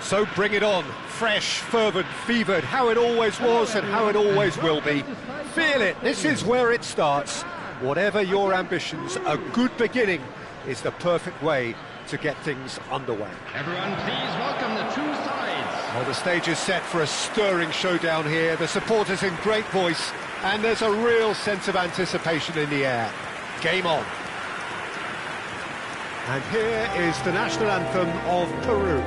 So bring it on, fresh, fervent, fevered, how it always was and how it always will be. Feel it, this is where it starts. Whatever your ambitions, a good beginning is the perfect way to get things underway. Everyone, please welcome the two sides. Well, the stage is set for a stirring showdown here. The supporters in great voice, and there's a real sense of anticipation in the air. Game on. And here is the national anthem of Peru.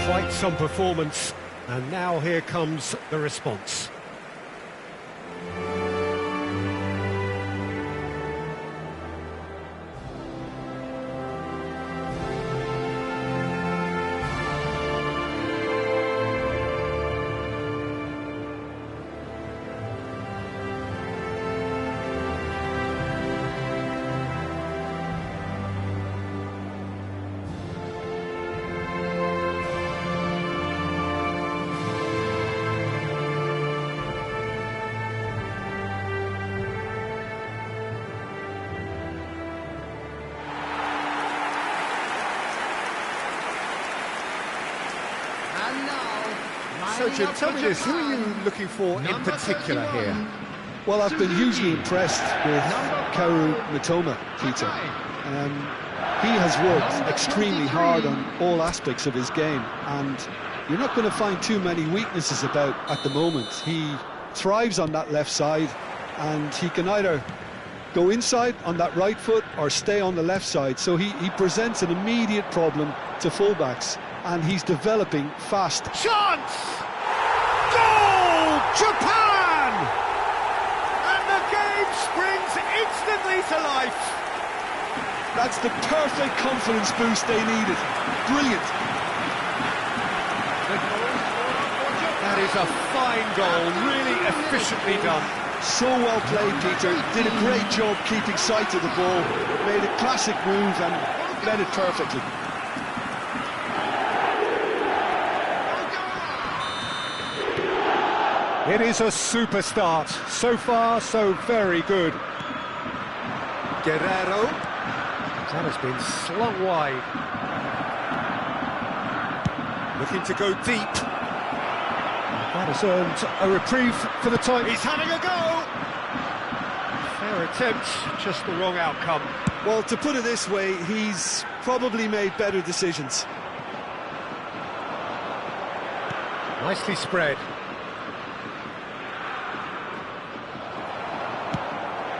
Quite some performance, and now here comes the response. So, Jim, tell me this, who are you looking for in particular here? Well, I've been hugely impressed with Kaoru Mitoma, Peter. He has worked extremely hard on all aspects of his game, and you're not going to find too many weaknesses about at the moment. He thrives on that left side, and he can either go inside on that right foot or stay on the left side, so he presents an immediate problem to fullbacks, and he's developing fast. Chance! Goal! Japan! And the game springs instantly to life. That's the perfect confidence boost they needed. Brilliant. That is a fine goal, really efficiently done. So well played, Peter. Did a great job keeping sight of the ball. Made a classic move and led it perfectly. It is a super start. So far, so very good. Guerrero. That has been slung wide. Looking to go deep. That has earned a reprieve for the time. He's having a go! Fair attempt, just the wrong outcome. Well, to put it this way, he's probably made better decisions. Nicely spread.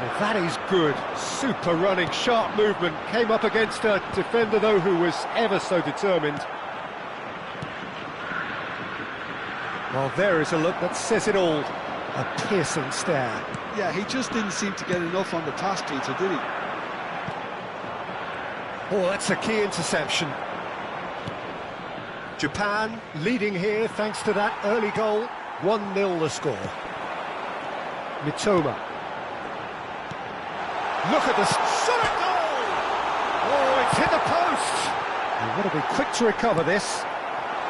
Well, that is good. Super running, sharp movement. Came up against a defender, though, who was ever so determined. Well, there is a look that says it all. A piercing stare. Yeah, he just didn't seem to get enough on the pass, Peter, did he? Oh, that's a key interception. Japan leading here thanks to that early goal. 1-0 the score. Mitoma. Look at the shot at goal! Oh, it's hit the post! You've got to be quick to recover this.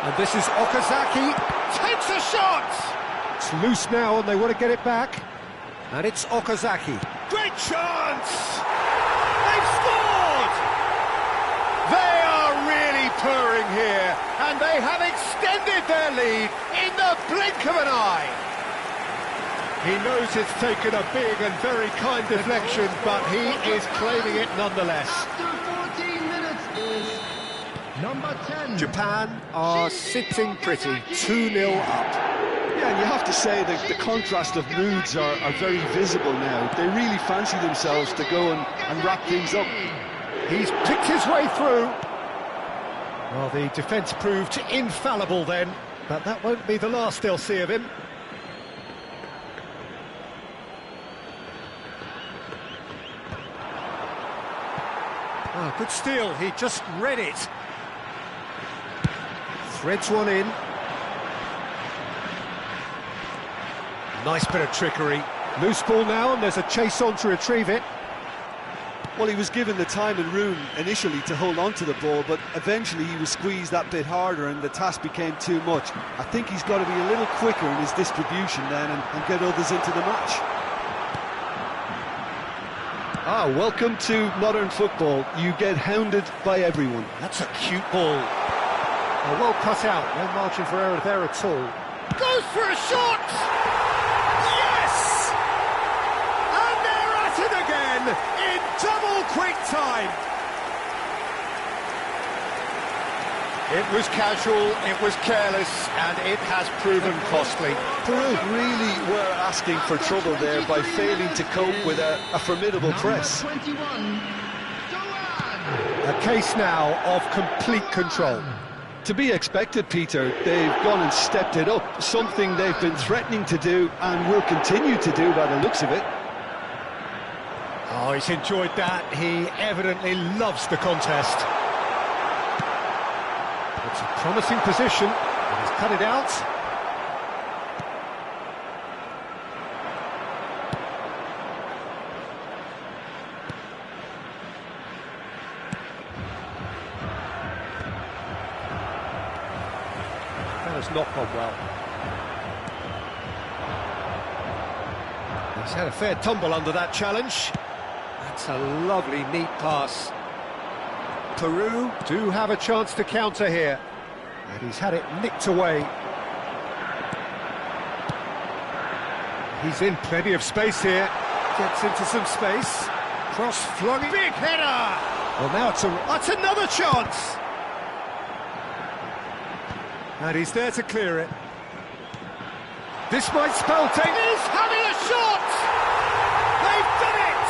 And this is Okazaki. Takes a shot! It's loose now and they want to get it back. And it's Okazaki. Great chance! They've scored! They are really purring here, and they have extended their lead in the blink of an eye. He knows it's taken a big and very kind deflection, but he is claiming it nonetheless. After 14 minutes is number 10. Japan are sitting pretty, 2-0 up. Yeah, and you have to say that the contrast of moods are very visible now. They really fancy themselves to go and wrap things up. He's picked his way through. Well, the defence proved infallible then, but that won't be the last they'll see of him. Oh, good steal, he just read it. Threads one in. Nice bit of trickery. Loose ball now, and there's a chase on to retrieve it. Well, he was given the time and room initially to hold on to the ball, but eventually he was squeezed that bit harder and the task became too much. I think he's got to be a little quicker in his distribution then and get others into the match. Welcome to modern football. You get hounded by everyone. That's a cute ball. Well cut out, no margin for error there at all. Goes for a shot! Yes! And they're at it again in double quick time. It was casual, it was careless, and it has proven costly. Peru really were asking for trouble there by failing to cope with a formidable press. A case now of complete control. To be expected, Peter. They've gone and stepped it up, something they've been threatening to do and will continue to do by the looks of it. Oh, he's enjoyed that. He evidently loves the contest. It's a promising position, and he's cut it out. That has not gone well. He's had a fair tumble under that challenge. That's a lovely, neat pass. Peru do have a chance to counter here, and he's had it nicked away. He's in plenty of space here, gets into some space, cross flung, big header! Well, now that's another chance! And he's there to clear it. This might spell danger. He's having a shot! They've done it!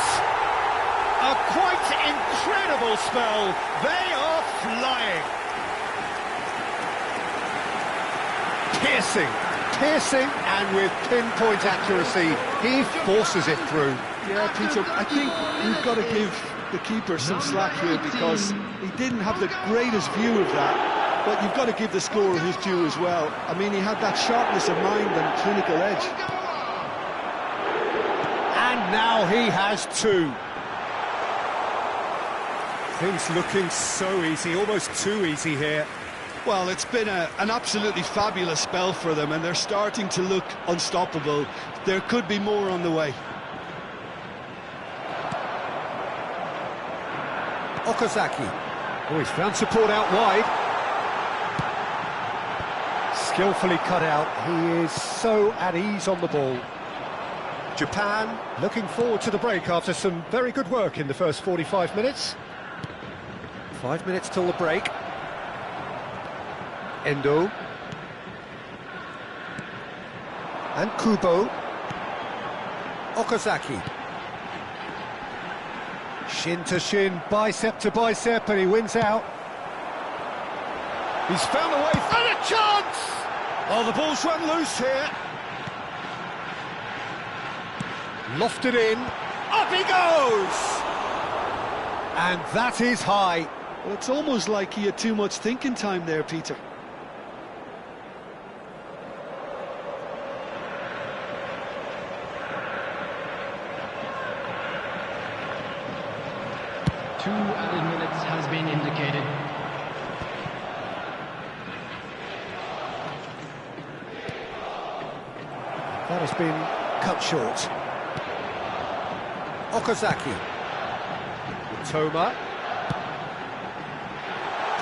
A quite incredible spell. They are flying. Piercing, and with pinpoint accuracy, he forces it through. Yeah, Peter, I think we've got to give the keeper some slack here because he didn't have the greatest view of that, but you've got to give the scorer his due as well. I mean, he had that sharpness of mind and clinical edge. And now he has two. Things looking so easy, almost too easy here. Well, it's been an absolutely fabulous spell for them, and they're starting to look unstoppable. There could be more on the way. Okazaki. Oh, he's found support out wide. Skillfully cut out. He is so at ease on the ball. Japan looking forward to the break after some very good work in the first 45 minutes. 5 minutes till the break. Endo. And Kubo. Okazaki. Shin to shin, bicep to bicep, and he wins out. He's found a way, and a chance! Oh, the ball's run loose here. Lofted in, up he goes! And that is high. Well, it's almost like he had too much thinking time there, Peter. Two added minutes has been indicated. That has been cut short. Okazaki. Toma.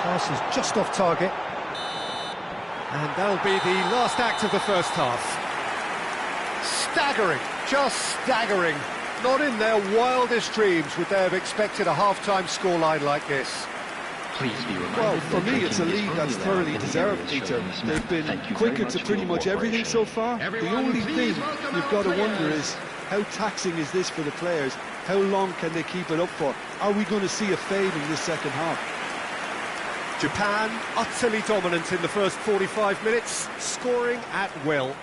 Pass is just off target. And that'll be the last act of the first half. Staggering, just staggering. Not in their wildest dreams would they have expected a half-time scoreline like this. Please be reminded. Well, for me, it's a lead that's thoroughly deserved, Peter. They've been quicker to pretty much everything so far. The only thing you've got to wonder is, how taxing is this for the players? How long can they keep it up for? Are we going to see a fade in this second half? Japan utterly dominant in the first 45 minutes, scoring at will.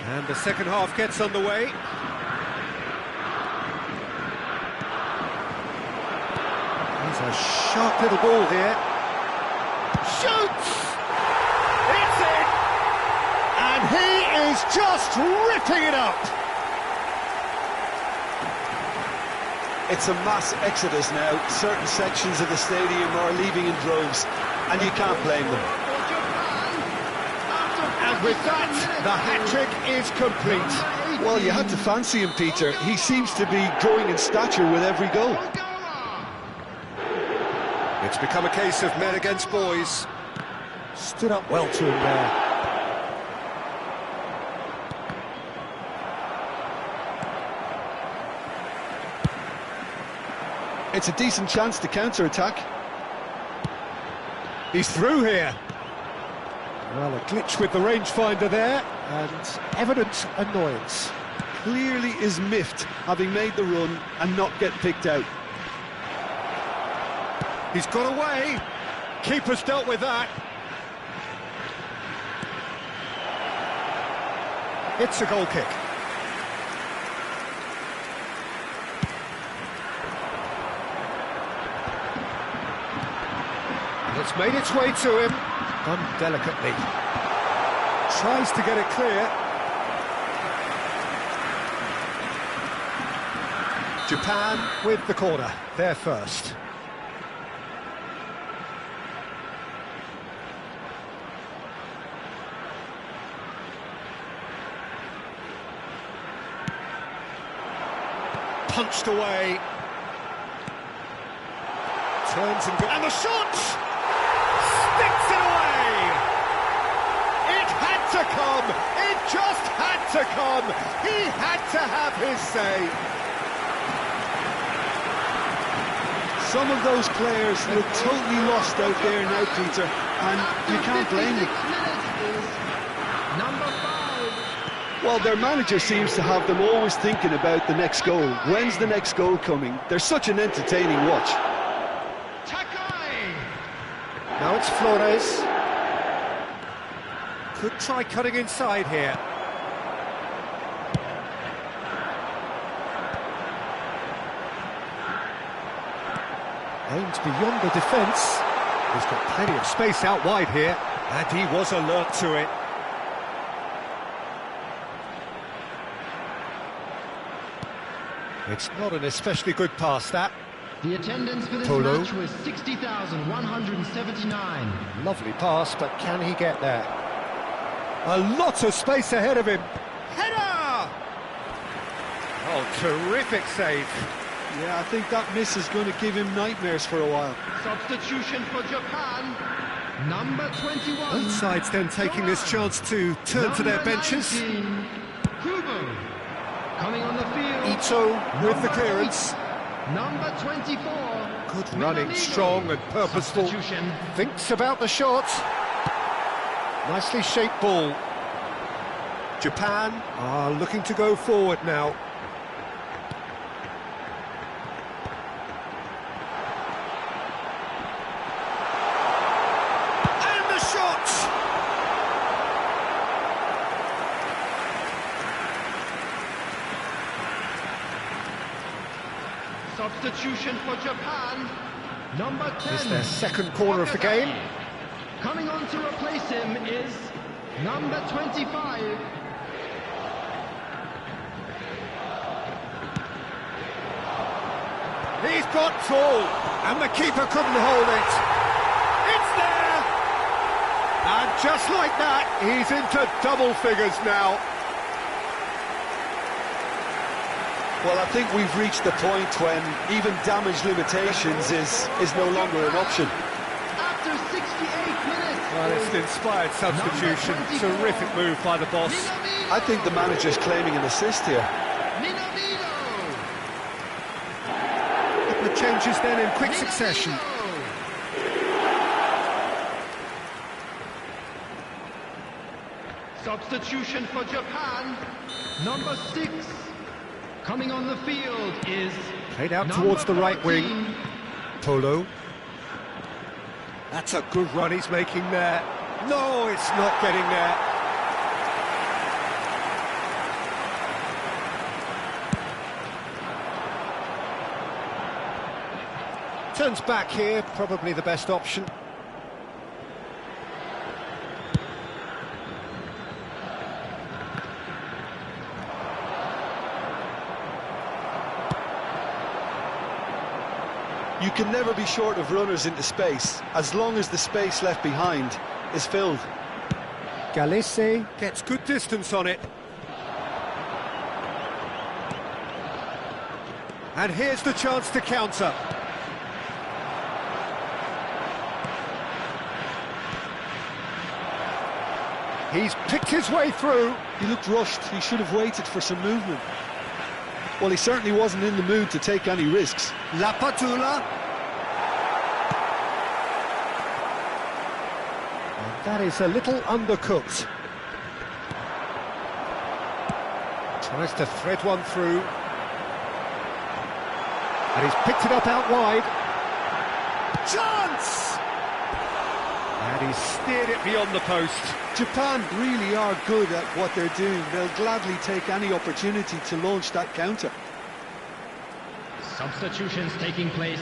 And the second half gets underway. A sharp little ball here. Shoots! It's in! And he is just ripping it up! It's a mass exodus now. Certain sections of the stadium are leaving in droves, and you can't blame them. And with that, the hat-trick is complete. Well, you had to fancy him, Peter. He seems to be growing in stature with every goal. It's become a case of men against boys. Stood up well to him there. It's a decent chance to counter-attack. He's through here. Well, a glitch with the rangefinder there, and evident annoyance. Clearly is miffed, having made the run and not get picked out. He's got away. Keeper's dealt with that. It's a goal kick. And it's made its way to him. Done delicately. Tries to get it clear. Japan with the corner. They're first. Punched away. Turns and goes. And the shot! Sticks it away! It had to come! It just had to come! He had to have his say! Some of those players look totally lost out there now, Peter, and you can't blame them. Number 5. Well, their manager seems to have them always thinking about the next goal. When's the next goal coming? They're such an entertaining watch. Now it's Flores. Could try cutting inside here. Aimed beyond the defence. He's got plenty of space out wide here, and he was alert to it. It's not an especially good pass, that. The attendance for this Polo. match was 60,179. Lovely pass, but can he get there? A lot of space ahead of him. Header! Oh, terrific save. Yeah, I think that miss is going to give him nightmares for a while. Substitution for Japan. Number 21. Both sides then taking this chance to turn to their benches. 19, Kubo. Coming on the field. Ito with the clearance. Number 24. Good running, strong and purposeful. Substitution. Thinks about the shot. Nicely shaped ball. Japan are looking to go forward now. And the shot! Substitution for Japan. Number 10. It's their second corner of the game. Coming on to replace him is number 25. He's got full, and the keeper couldn't hold it. It's there! And just like that, he's into double figures now. Well, I think we've reached the point when even damage limitations is no longer an option. After 68 minutes. Well, it's an inspired substitution. Terrific move by the boss. I think the manager's claiming an assist here. The changes then in quick succession. Substitution for Japan. Number 6. Coming on the field is Played out towards the right wing. Polo. That's a good run he's making there. No, it's not getting there. Turns back here, probably the best option. You can never be short of runners into space, as long as the space left behind is filled. Galese gets good distance on it. And here's the chance to counter. He's picked his way through. He looked rushed. He should have waited for some movement. Well, he certainly wasn't in the mood to take any risks. La Patula. And that is a little undercooked. Tries to thread one through. And he's picked it up out wide. Chance! And he's steered it beyond the post. Japan really are good at what they're doing. They'll gladly take any opportunity to launch that counter. Substitutions taking place.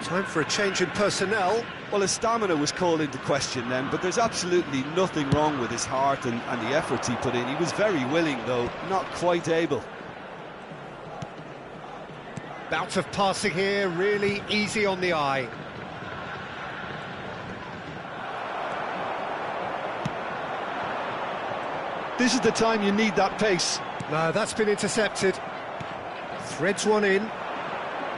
Time for a change in personnel. Well, his stamina was called into question then, but there's absolutely nothing wrong with his heart and the efforts he put in. He was very willing, though, not quite able. Bout of passing here, really easy on the eye. This is the time you need that pace. No, that's been intercepted. Threads one in.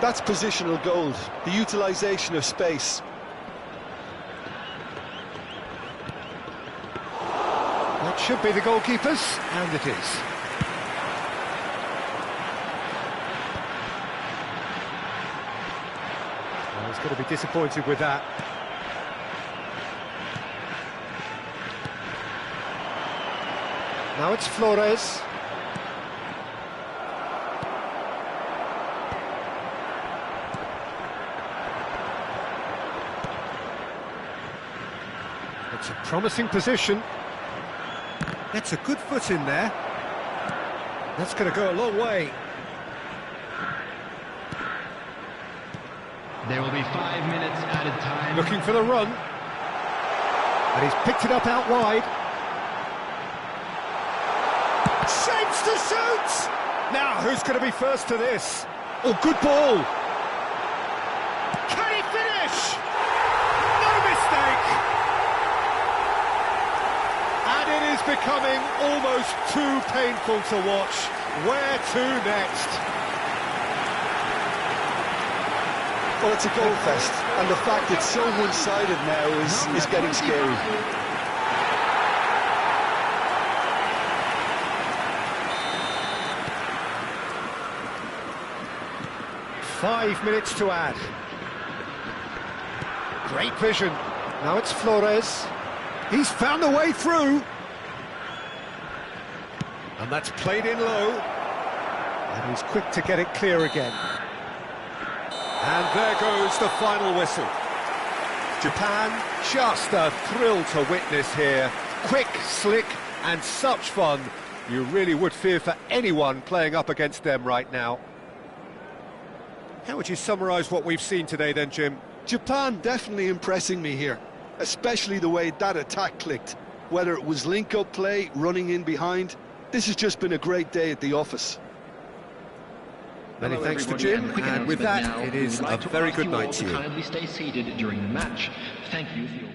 That's positional gold, the utilisation of space. That should be the goalkeeper's, and it is. Well, he's going to be disappointed with that. Now it's Flores. It's a promising position. Gets a good foot in there. That's going to go a long way. There will be 5 minutes added time. Looking for the run. And he's picked it up out wide. Shapes to shoot! Now, who's going to be first to this? Oh, good ball! Can he finish? No mistake! And it is becoming almost too painful to watch. Where to next? Well, it's a goal fest, and the fact it's so one-sided now is getting scary. Five minutes to add. Great vision. Now it's Flores. He's found a way through. And that's played in low. And he's quick to get it clear again. And there goes the final whistle. Japan, just a thrill to witness here. Quick, slick, and such fun. You really would fear for anyone playing up against them right now. How would you summarise what we've seen today then, Jim? Japan definitely impressing me here, especially the way that attack clicked. Whether it was link-up play, running in behind, this has just been a great day at the office. Many thanks to Jim, and with that, it is a very good night to you. Kindly stay seated during the match. Thank you for your...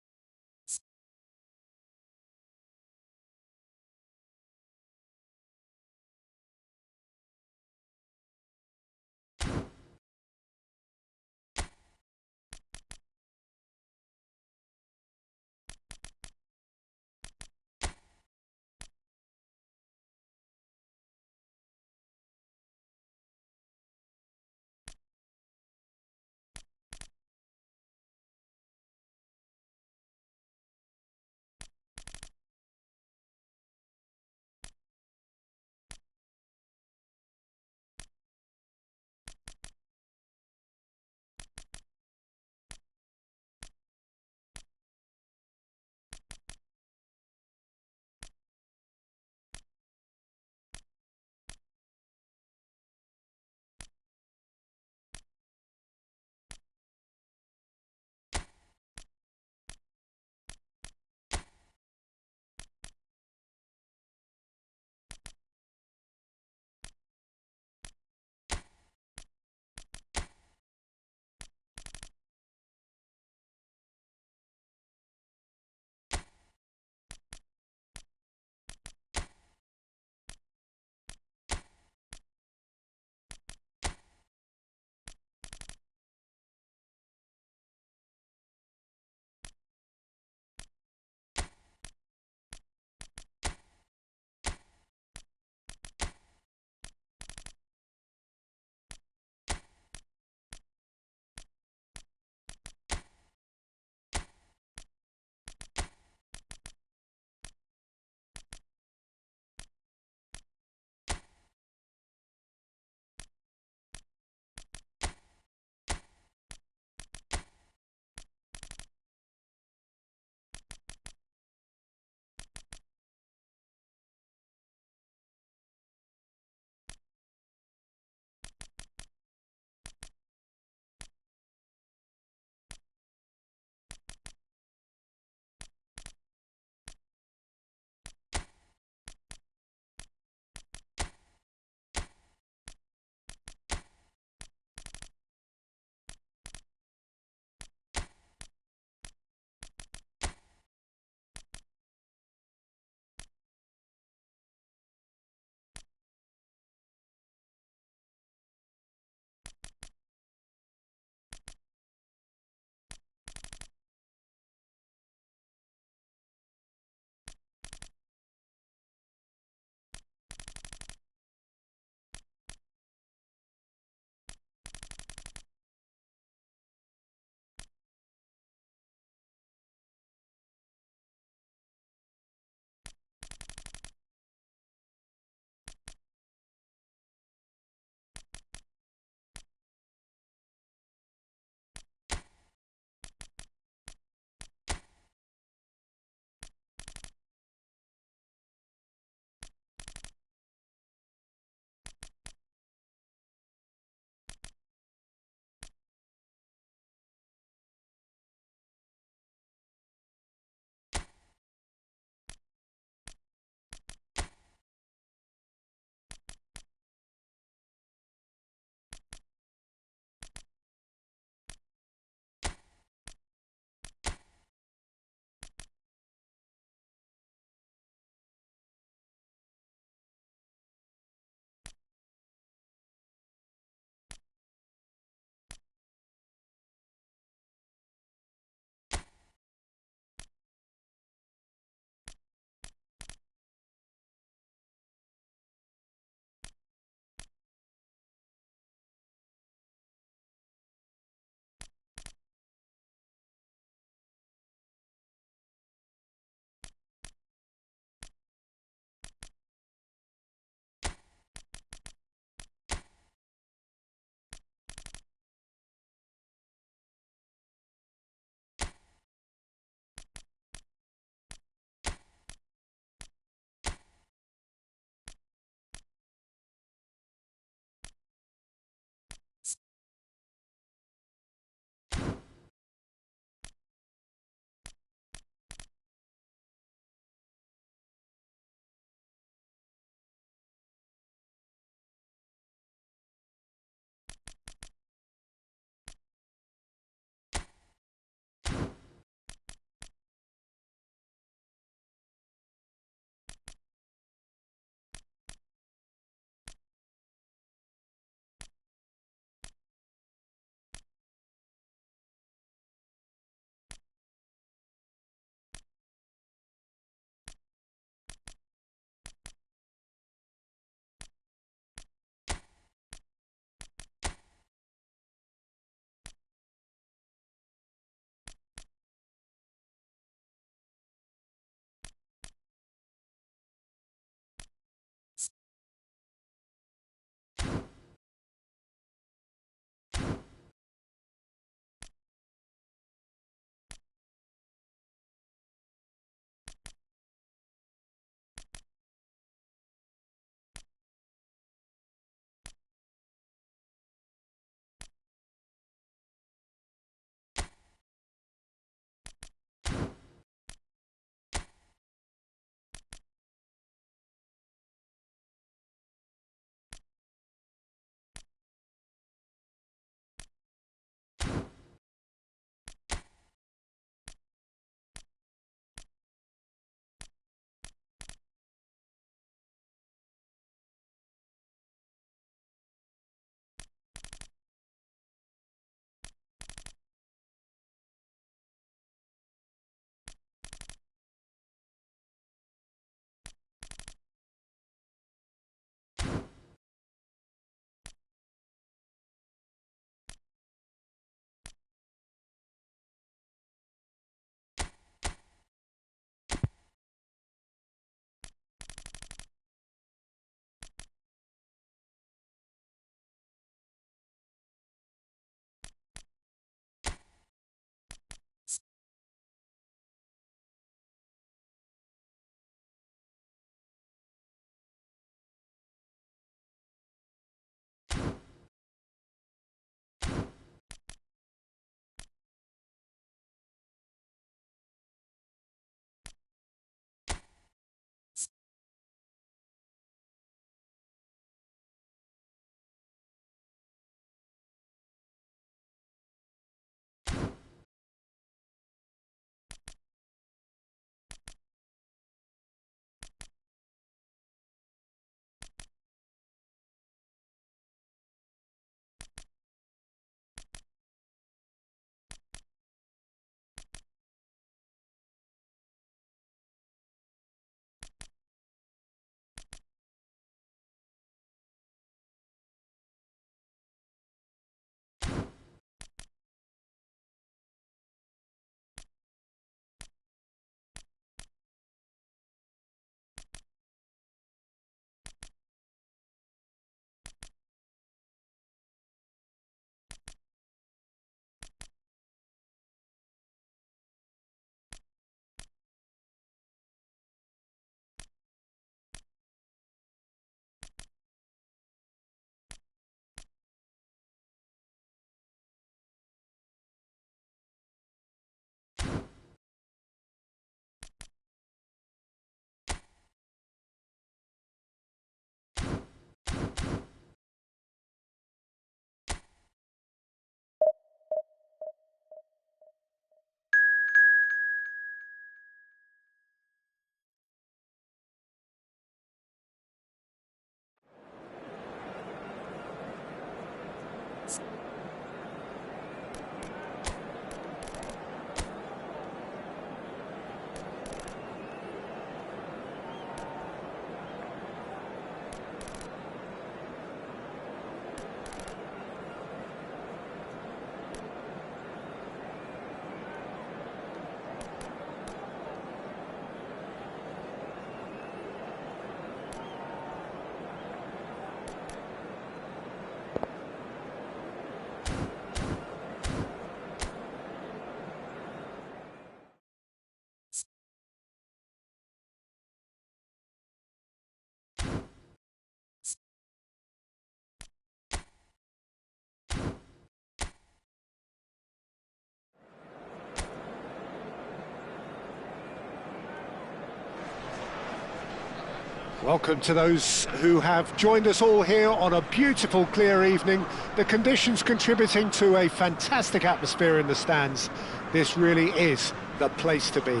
Welcome to those who have joined us all here on a beautiful, clear evening. The conditions contributing to a fantastic atmosphere in the stands. This really is the place to be.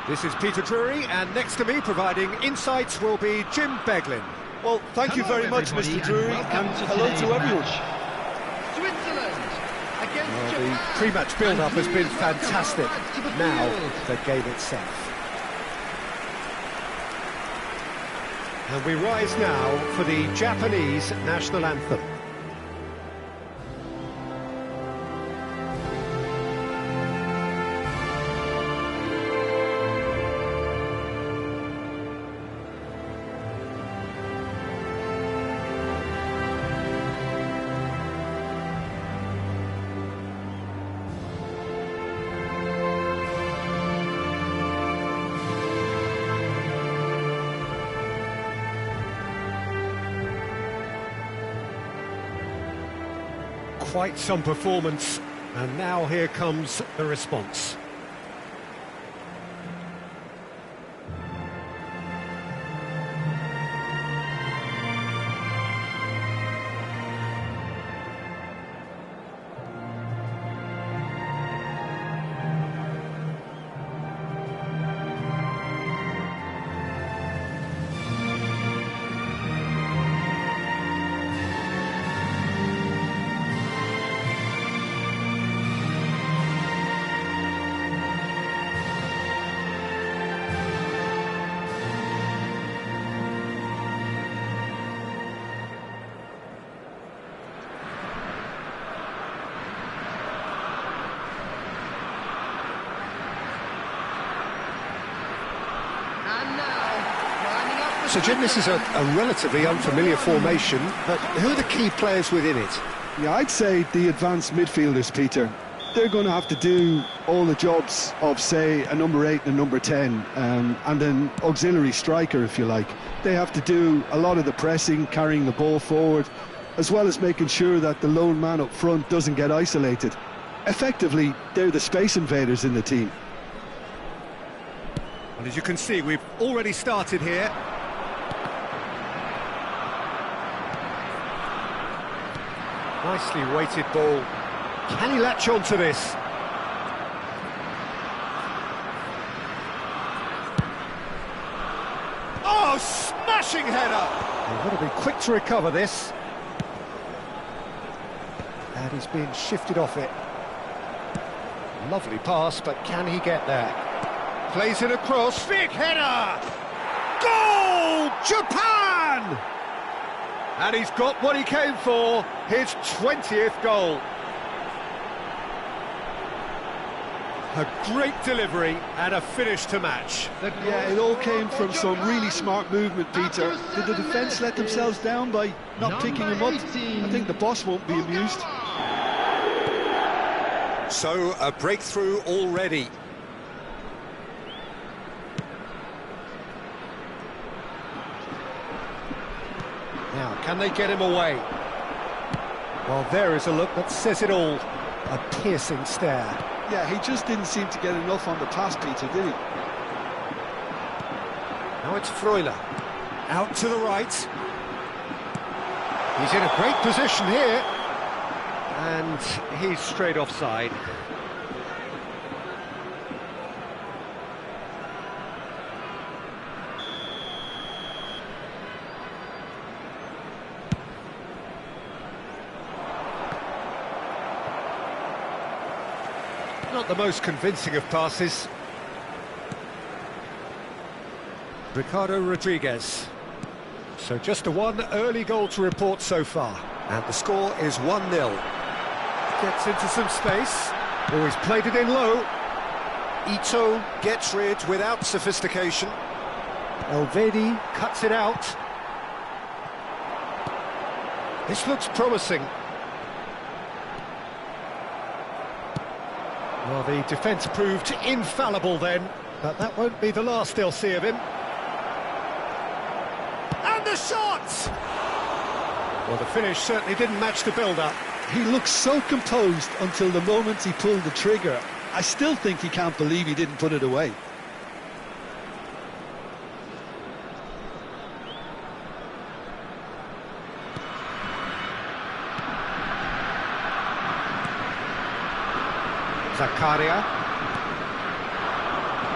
This is Peter Drury, and next to me providing insights will be Jim Beglin. Well, thank you very much, Mr. Drury, and hello to everyone. Switzerland against Well, Japan. the pre-match build-up has been fantastic. Now, the game itself. And we rise now for the Japanese national anthem. Quite some performance, and now here comes the response. So, Jim, this is a relatively unfamiliar formation, but who are the key players within it? Yeah, I'd say the advanced midfielders, Peter. They're going to have to do all the jobs of, say, a number 8 and a number 10, and an auxiliary striker, if you like. They have to do a lot of the pressing, carrying the ball forward, as well as making sure that the lone man up front doesn't get isolated. Effectively, they're the space invaders in the team. Well, as you can see, we've already started here. Nicely weighted ball. Can he latch on to this? Oh, smashing header! He's got to be quick to recover this. And he's being shifted off it. Lovely pass, but can he get there? Plays it across, big header! Goal! Japan! And he's got what he came for, his 20th goal. A great delivery and a finish to match. Yeah, it all came from some really smart movement, Peter. Did the defence let themselves down by not picking him up? I think the boss won't be amused. So, a breakthrough already. Now, can they get him away? Well, there is a look that says it all. A piercing stare. Yeah, he just didn't seem to get enough on the pass, Peter, did he? Now it's Freuler. Out to the right. He's in a great position here. And he's straight offside. Not the most convincing of passes. Ricardo Rodriguez. So just a one early goal to report so far. And the score is 1-0. Gets into some space. Oh, he's played it in low. Ito gets rid without sophistication. Elvedi cuts it out. This looks promising. Well, the defence proved infallible then, but that won't be the last they'll see of him. And the shot! Well, the finish certainly didn't match the build-up. He looked so composed until the moment he pulled the trigger. I still think he can't believe he didn't put it away. Zakaria.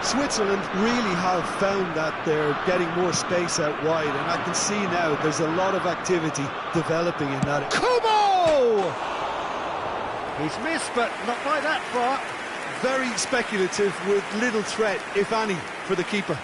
Switzerland really have found that they're getting more space out wide, and I can see now there's a lot of activity developing in that. Kubo! He's missed, but not by that far. Very speculative with little threat, if any, for the keeper.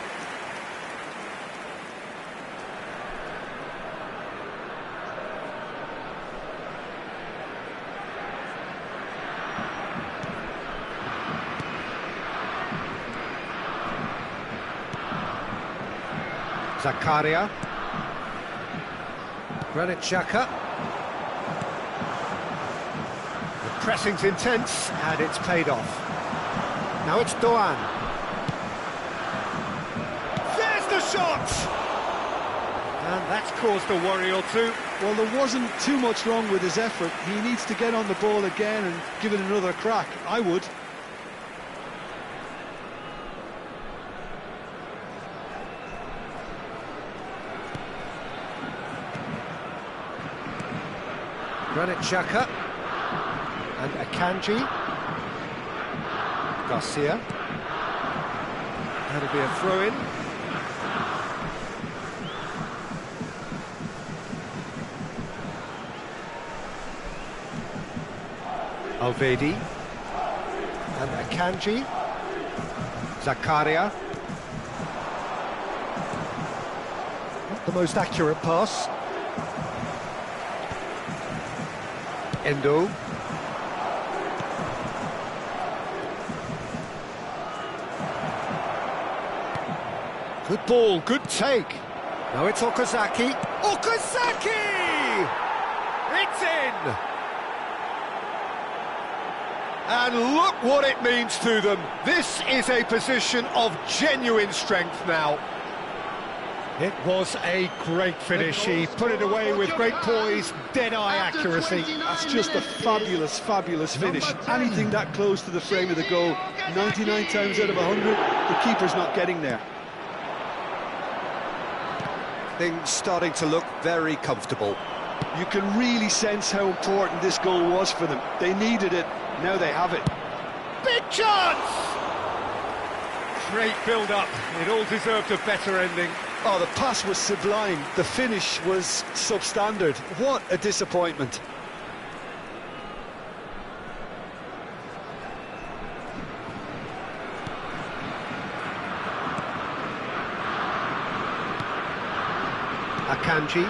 Zakaria. Granit Xhaka. The pressing's intense, and it's paid off. Now it's Doan. There's the shot! And that's caused a worry or two. Well, there wasn't too much wrong with his effort. He needs to get on the ball again and give it another crack. I would. Granit Xhaka and Akanji. Garcia. That'll be a throw-in. Alvedi and Akanji. Zakaria. Not the most accurate pass. Endo. Good ball, good take. Now it's Okazaki. Okazaki! It's in! And look what it means to them. This is a position of genuine strength now. It was a great finish. He put it away with great poise, dead-eye accuracy. That's just a fabulous, fabulous finish. Anything that close to the frame of the goal, 99 times out of 100, the keeper's not getting there. Things starting to look very comfortable. You can really sense how important this goal was for them. They needed it, now they have it. Big chance! Great build-up. It all deserved a better ending. Oh, the pass was sublime. The finish was substandard. What a disappointment. Akanji.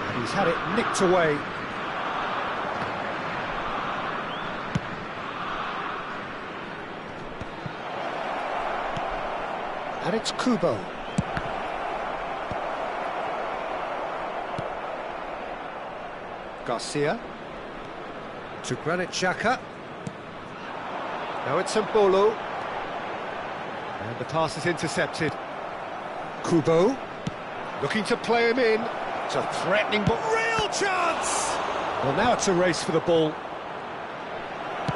And he's had it nicked away. And it's Kubo. Garcia. To Granit Xhaka. Now it's Mbolo. And the pass is intercepted. Kubo. Looking to play him in. It's a threatening but real chance! Well, now it's a race for the ball.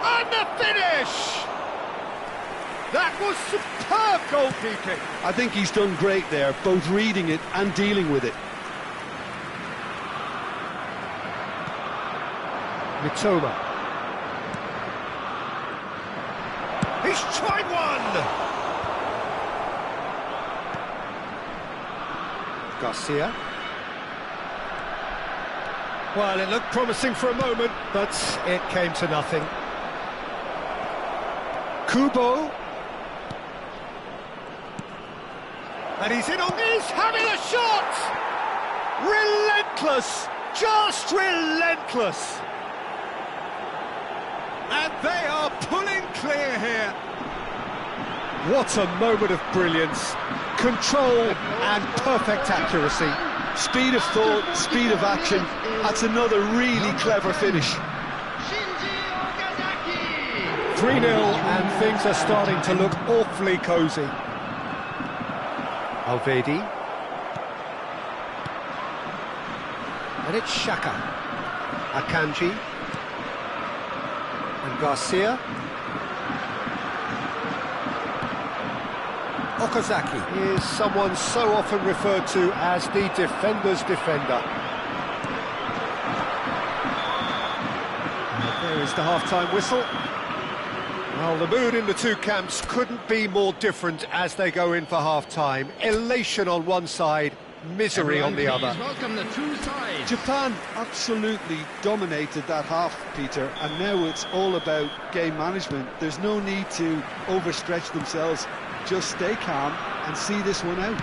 And the finish! That was superb goalkeeping. I think he's done great there, both reading it and dealing with it. Mitoma. He's tried one! Garcia. Well, it looked promising for a moment, but it came to nothing. Kubo. And he's in on this, having a shot! Relentless, just relentless. And they are pulling clear here. What a moment of brilliance. Control and perfect accuracy. Speed of thought, speed of action. That's another really clever finish. 3-0 and things are starting to look awfully cosy. Alvedi. And it's Xhaka. Akanji. And Garcia. Okazaki is someone so often referred to as the defender's defender. the half-time whistle. Well, the mood in the two camps couldn't be more different as they go in for half-time. Elation on one side, misery on the other. Welcome the two sides. Japan absolutely dominated that half, Peter, and now it's all about game management. There's no need to overstretch themselves. Just stay calm and see this one out.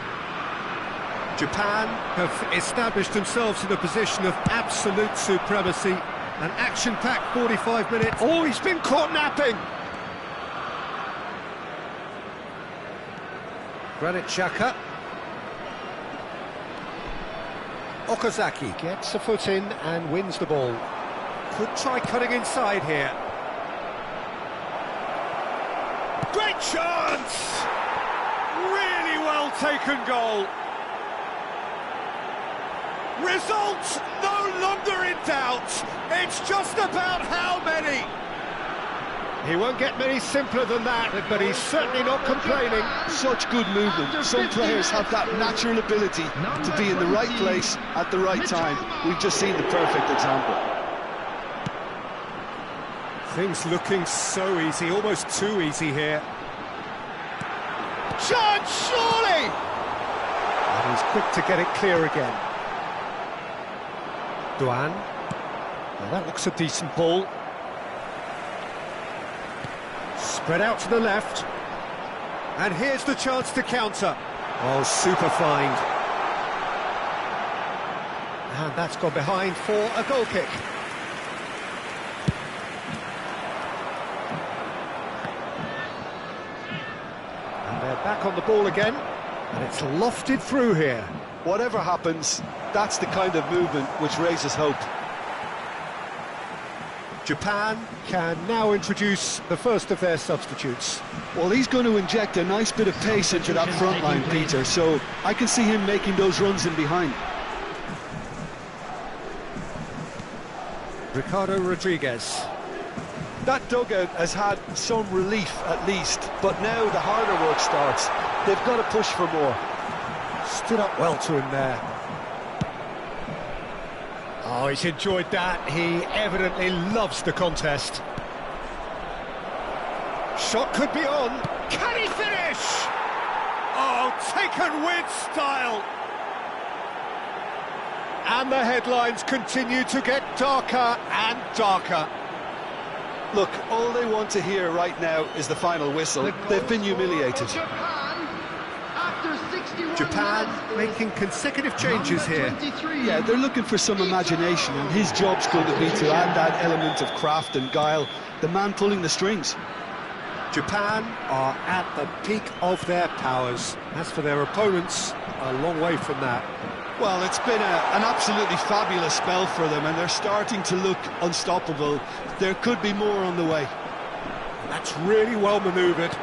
Japan have established themselves in a position of absolute supremacy. An action-packed 45 minutes. Oh, he's been caught napping! Granit Xhaka. Okazaki gets a foot in and wins the ball. Could try cutting inside here. Great chance! Really well taken goal. Result no longer in doubt. It's just about how many. He won't get many simpler than that, but he's certainly not complaining. Such good movement. Some players have that natural ability to be in the right place at the right time. We've just seen the perfect example. Things looking so easy, almost too easy here. Chance, surely! And he's quick to get it clear again. Duan. Well, that looks a decent ball. Spread out to the left. And here's the chance to counter. Oh, super find. And that's gone behind for a goal kick. And they're back on the ball again. And it's lofted through here. Whatever happens, that's the kind of movement which raises hope. Japan can now introduce the first of their substitutes. Well, he's going to inject a nice bit of pace into that front line, Peter, so I can see him making those runs in behind. Ricardo Rodriguez. That dugout has had some relief at least, but now the harder work starts. They've got to push for more. Stood up well to him there. Oh, he's enjoyed that. He evidently loves the contest. Shot could be on. Can he finish? Oh, taken with style. And the headlines continue to get darker and darker. Look, all they want to hear right now is the final whistle. They've been humiliated. Japan making consecutive changes here. Yeah, they're looking for some imagination, and his job's going to be to add that element of craft and guile, the man pulling the strings. Japan are at the peak of their powers. As for their opponents, a long way from that. Well, it's been an absolutely fabulous spell for them, and they're starting to look unstoppable. There could be more on the way. That's really well manoeuvred.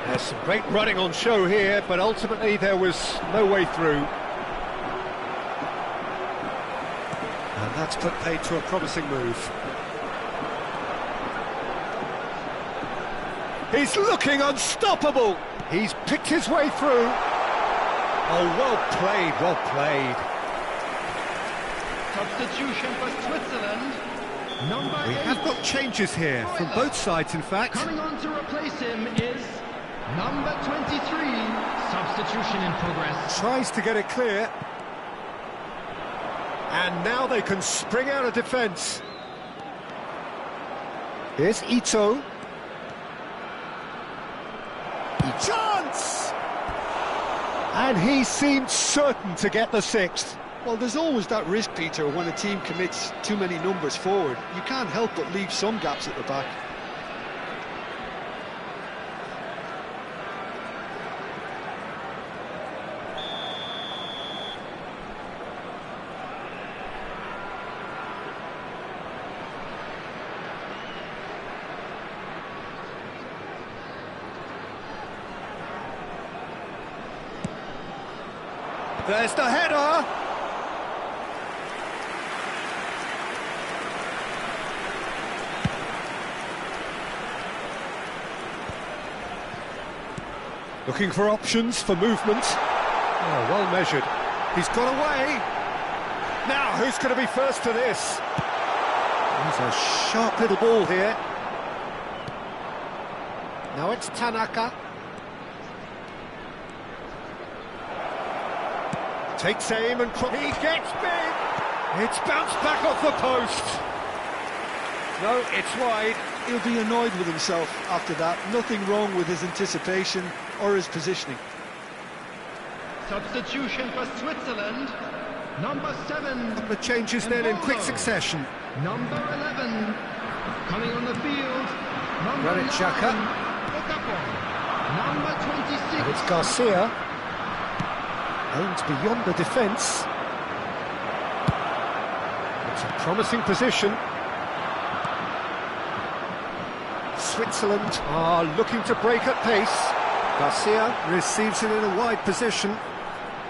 There's some great running on show here, but ultimately there was no way through. And that's put paid to a promising move. He's looking unstoppable. He's picked his way through. Oh, well played, well played. Substitution for Switzerland. Number 8. We have got changes here from both sides, in fact. Coming on to replace him is number 23. Substitution in progress. Tries to get it clear. And now they can spring out of defence. Here's Ito. Chance! And he seemed certain to get the sixth. Well, there's always that risk, Peter, when a team commits too many numbers forward. You can't help but leave some gaps at the back. There's the header. Looking for options for movement. Oh, well measured. He's got away. Now, who's going to be first to this? He's a sharp little ball here. Now it's Tanaka. Takes aim and he gets big. It's bounced back off the post. No, it's wide. He'll be annoyed with himself after that. Nothing wrong with his anticipation or his positioning. Substitution for Switzerland. Number 7. The changes then in quick succession. Number 11. Coming on the field. Number Granit 9. Xhaka. Okafor. Number 26. And it's Garcia. Aimed beyond the defence. It's a promising position. Switzerland are looking to break at pace. Garcia receives it in a wide position.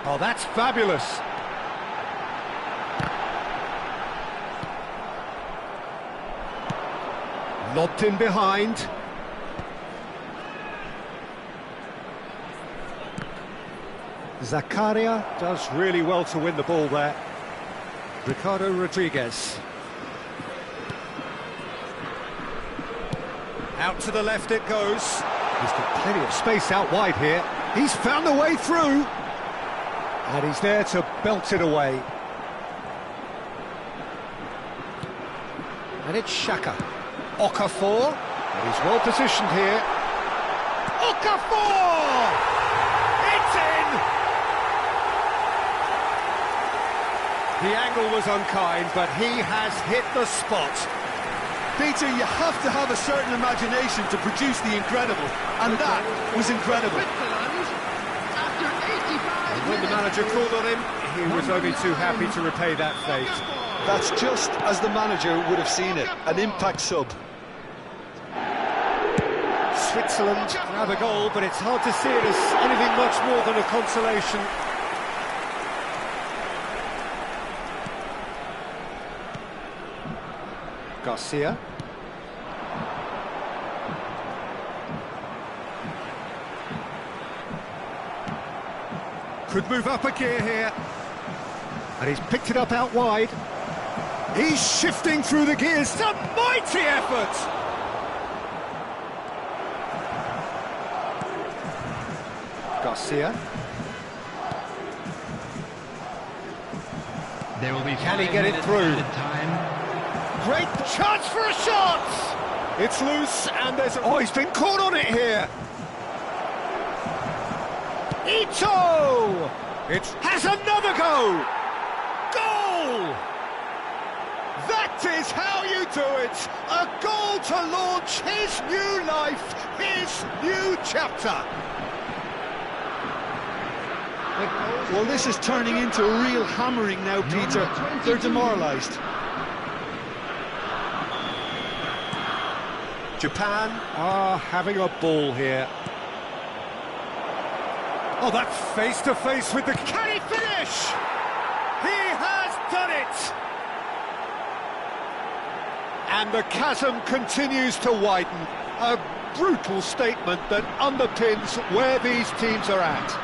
Oh, that's fabulous. Lobbed in behind. Zakaria does really well to win the ball there. Ricardo Rodriguez. Out to the left it goes. He's got plenty of space out wide here. He's found the way through. And he's there to belt it away. And it's Xhaka. Okafor. He's well positioned here. Okafor! It's in! The angle was unkind, but he has hit the spot. Peter, you have to have a certain imagination to produce the incredible, and that was incredible. Switzerland, after 85 When the manager called on him, he was only too happy to repay that fate. That's just as the manager would have seen it, an impact sub. Switzerland have a goal, but it's hard to see it as anything much more than a consolation. Garcia. Could move up a gear here. And he's picked it up out wide. He's shifting through the gears. It's a mighty effort! Garcia. There will be Can he get it through? Time. Great chance for a shot! It's loose and there's a... Oh, he's been caught on it here! Ito! It has another go! Goal! That is how you do it! A goal to launch his new life, his new chapter! Well, this is turning into a real hammering now, Peter. They're demoralised. Japan are having a ball here. Oh, that's face-to-face with the... Can he finish? He has done it! And the chasm continues to widen. A brutal statement that underpins where these teams are at.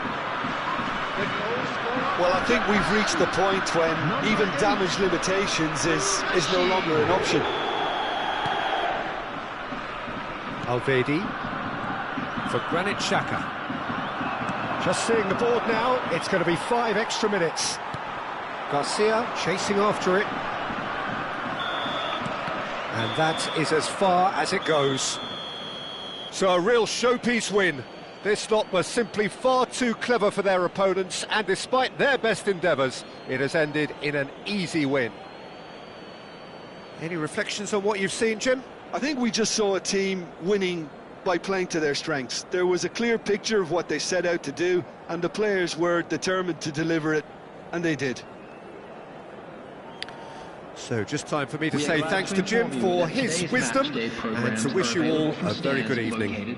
Well, I think we've reached the point when even damage limitations is no longer an option. Alvedi for Granit Xhaka. Just seeing the board now, it's going to be 5 extra minutes. Garcia chasing after it. And that is as far as it goes. So a real showpiece win. This lot was simply far too clever for their opponents, and despite their best endeavours, it has ended in an easy win. Any reflections on what you've seen, Jim? I think we just saw a team winning by playing to their strengths. There was a clear picture of what they set out to do, and the players were determined to deliver it, and they did. So just time for me to say thanks to Jim for his wisdom, and to wish you all a very good evening.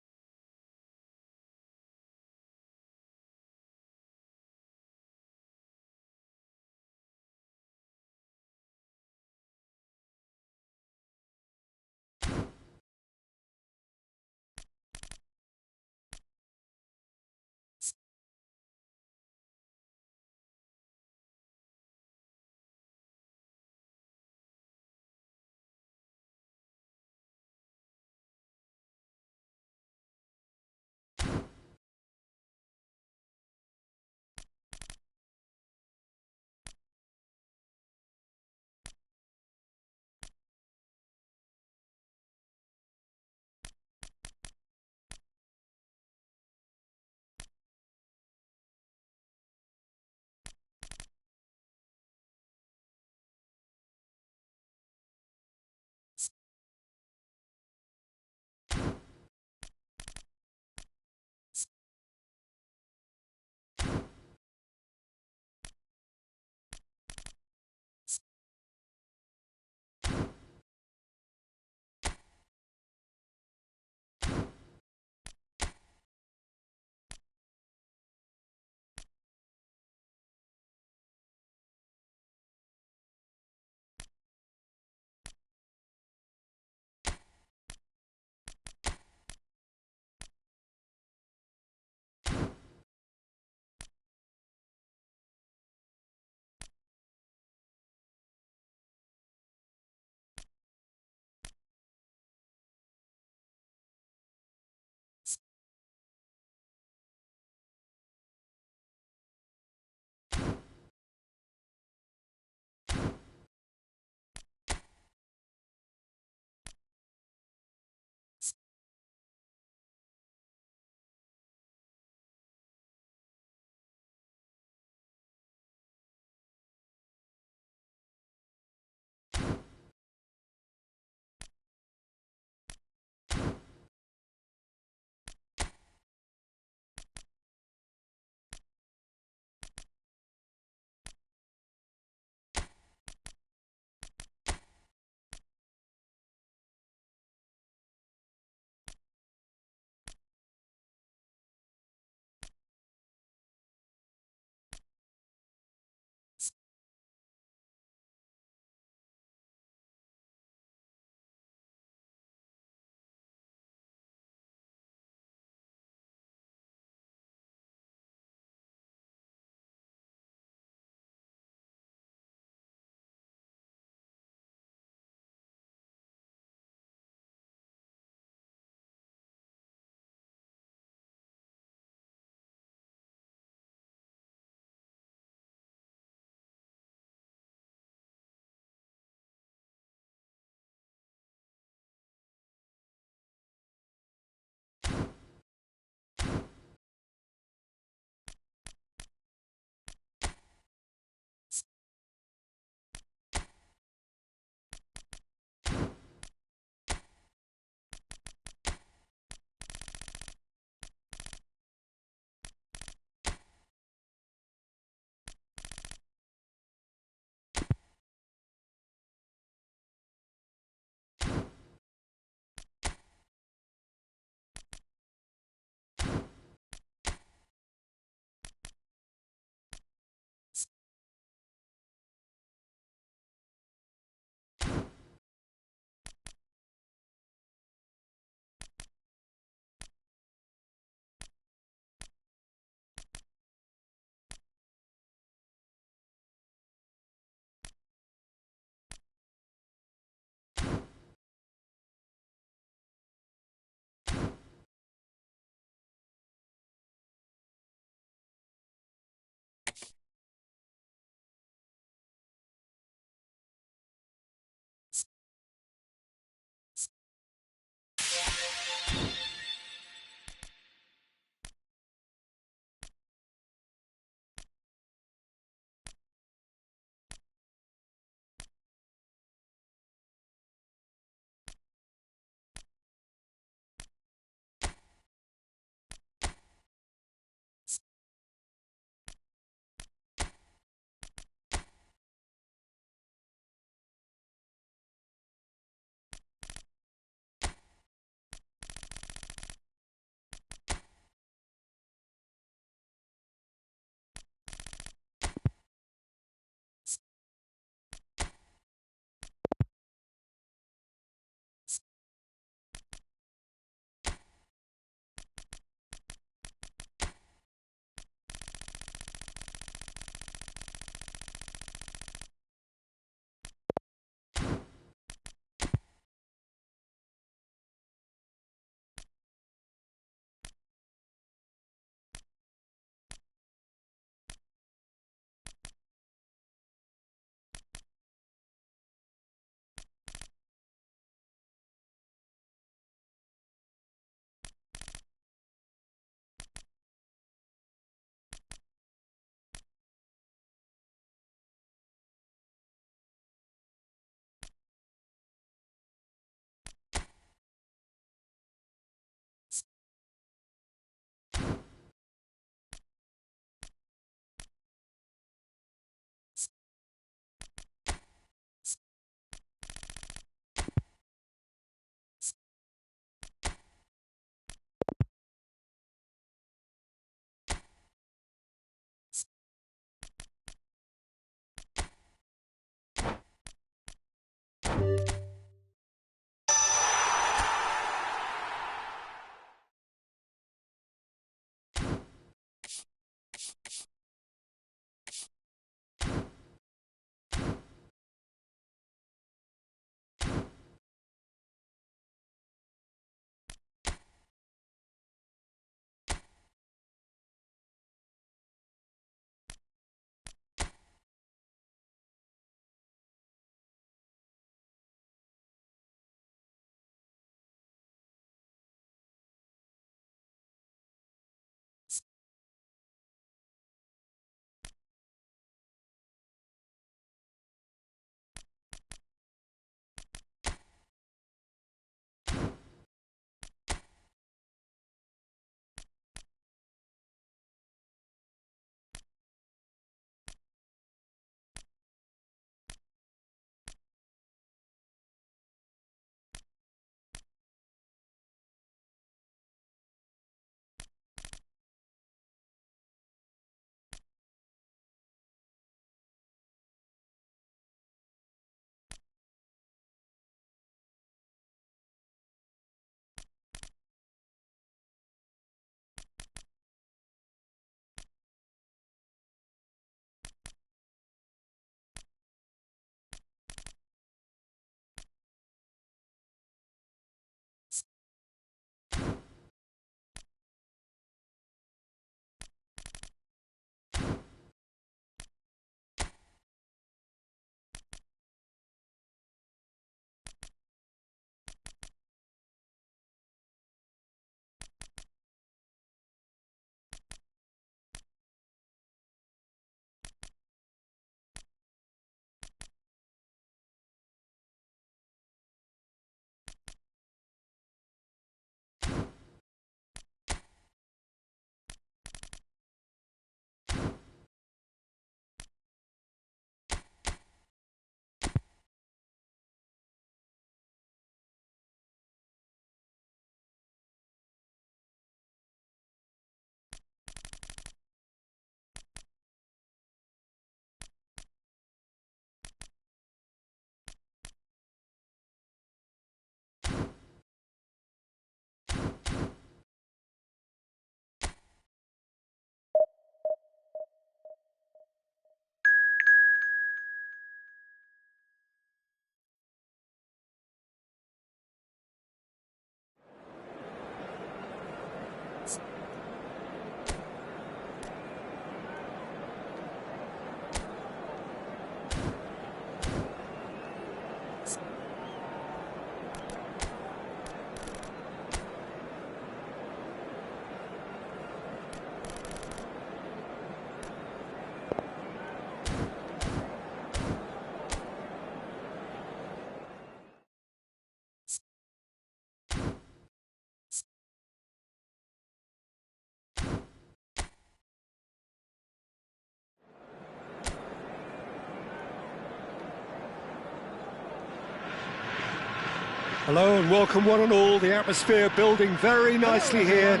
Hello and welcome one and all. The atmosphere building very nicely here.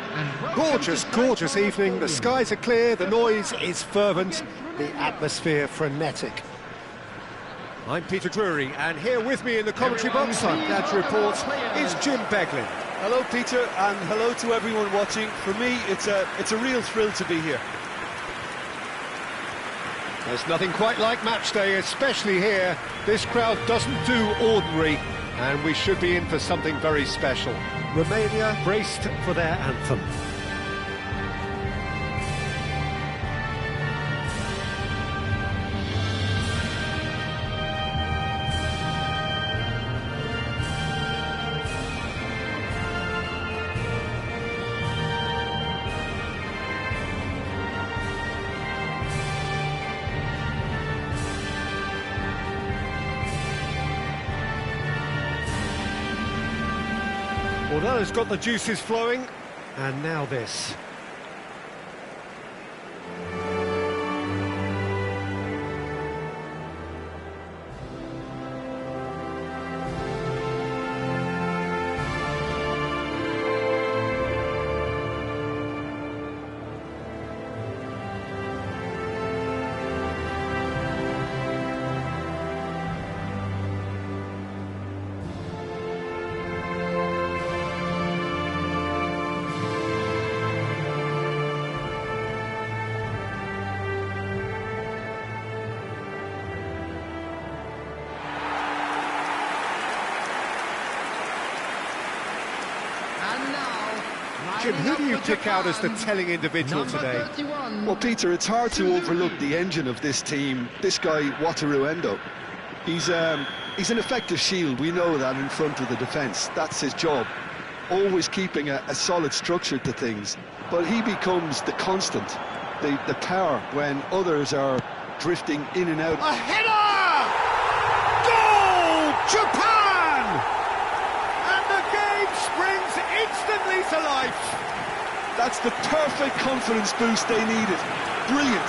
Gorgeous, gorgeous evening. The skies are clear, the noise is fervent, the atmosphere frenetic. I'm Peter Drury, and here with me in the commentary box, I'm glad to report, is Jim Beglin. Hello, Peter, and hello to everyone watching. For me, it's a real thrill to be here. There's nothing quite like match day, especially here. This crowd doesn't do ordinary, and we should be in for something very special. Romania braced for their anthem. Well, that has got the juices flowing, and now this. Jim, who do you pick out as the telling individual today? Well, Peter, it's hard to overlook the engine of this team. This guy, Wataruendo. He's an effective shield, we know that, in front of the defence. That's his job. Always keeping a solid structure to things. But he becomes the constant, the power when others are drifting in and out. A header! Goal! Japan! And the game springs instantly to life. That's the perfect confidence boost they needed. Brilliant.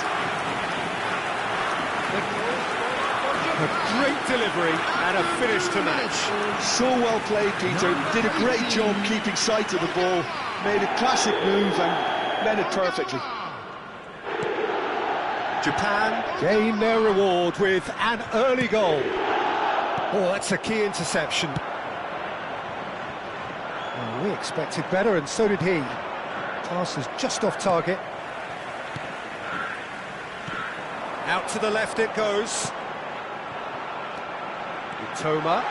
A great delivery and a finish to match. So well played, Peter. Did a great job keeping sight of the ball. Made a classic move and met it perfectly. Japan gain their reward with an early goal. Oh, that's a key interception. Well, we expected better, and so did he. Pass is just off target. Out to the left it goes. Toma.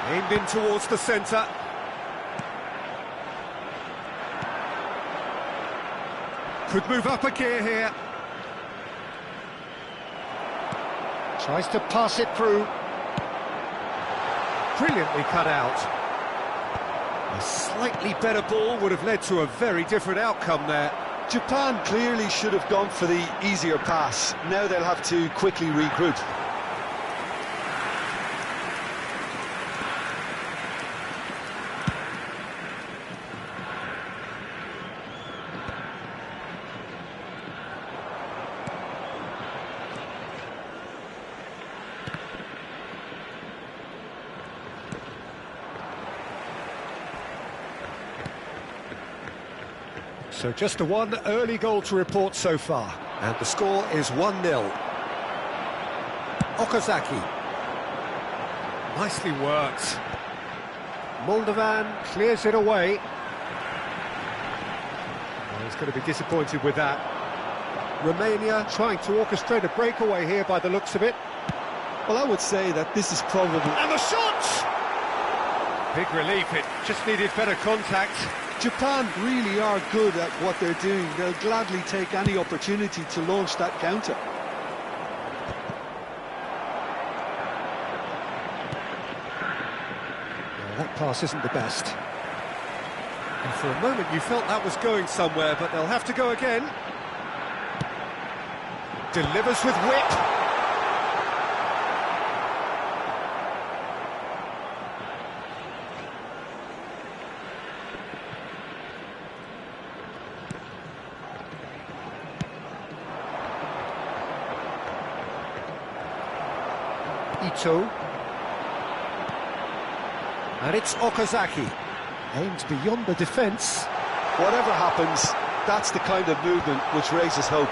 Aimed in towards the centre. Could move up a gear here. Tries to pass it through. Brilliantly cut out. A slightly better ball would have led to a very different outcome there. Japan clearly should have gone for the easier pass. Now they'll have to quickly regroup. So just the one early goal to report so far, and the score is 1-0. Okazaki. Nicely worked. Moldovan clears it away. Well, he's going to be disappointed with that. Romania trying to orchestrate a breakaway here by the looks of it. Well, I would say that this is probably... And the shot! Big relief, it just needed better contact. Japan really are good at what they're doing. They'll gladly take any opportunity to launch that counter. Well, that pass isn't the best. And for a moment you felt that was going somewhere, but they'll have to go again. Delivers with whip. Ito. And it's Okazaki. Aims beyond the defence. Whatever happens, that's the kind of movement which raises hope.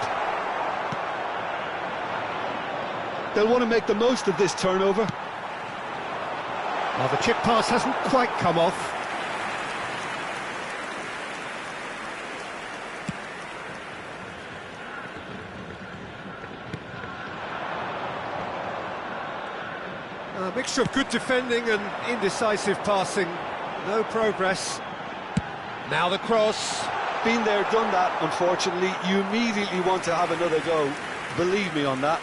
They'll want to make the most of this turnover. Well, the chip pass hasn't quite come off. A mixture of good defending and indecisive passing. No progress. Now the cross. Been there, done that, unfortunately. You immediately want to have another go. Believe me on that.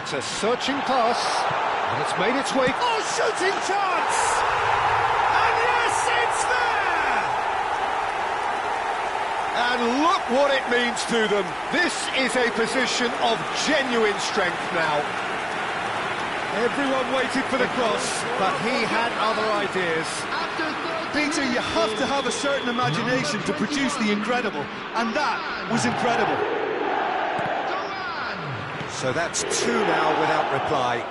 It's a searching pass, and it's made its way... Oh, shooting chance! And yes, it's there! And look what it means to them. This is a position of genuine strength now. Everyone waited for the cross, but he had other ideas. Peter, you have to have a certain imagination to produce the incredible, and that was incredible. So that's two now without reply.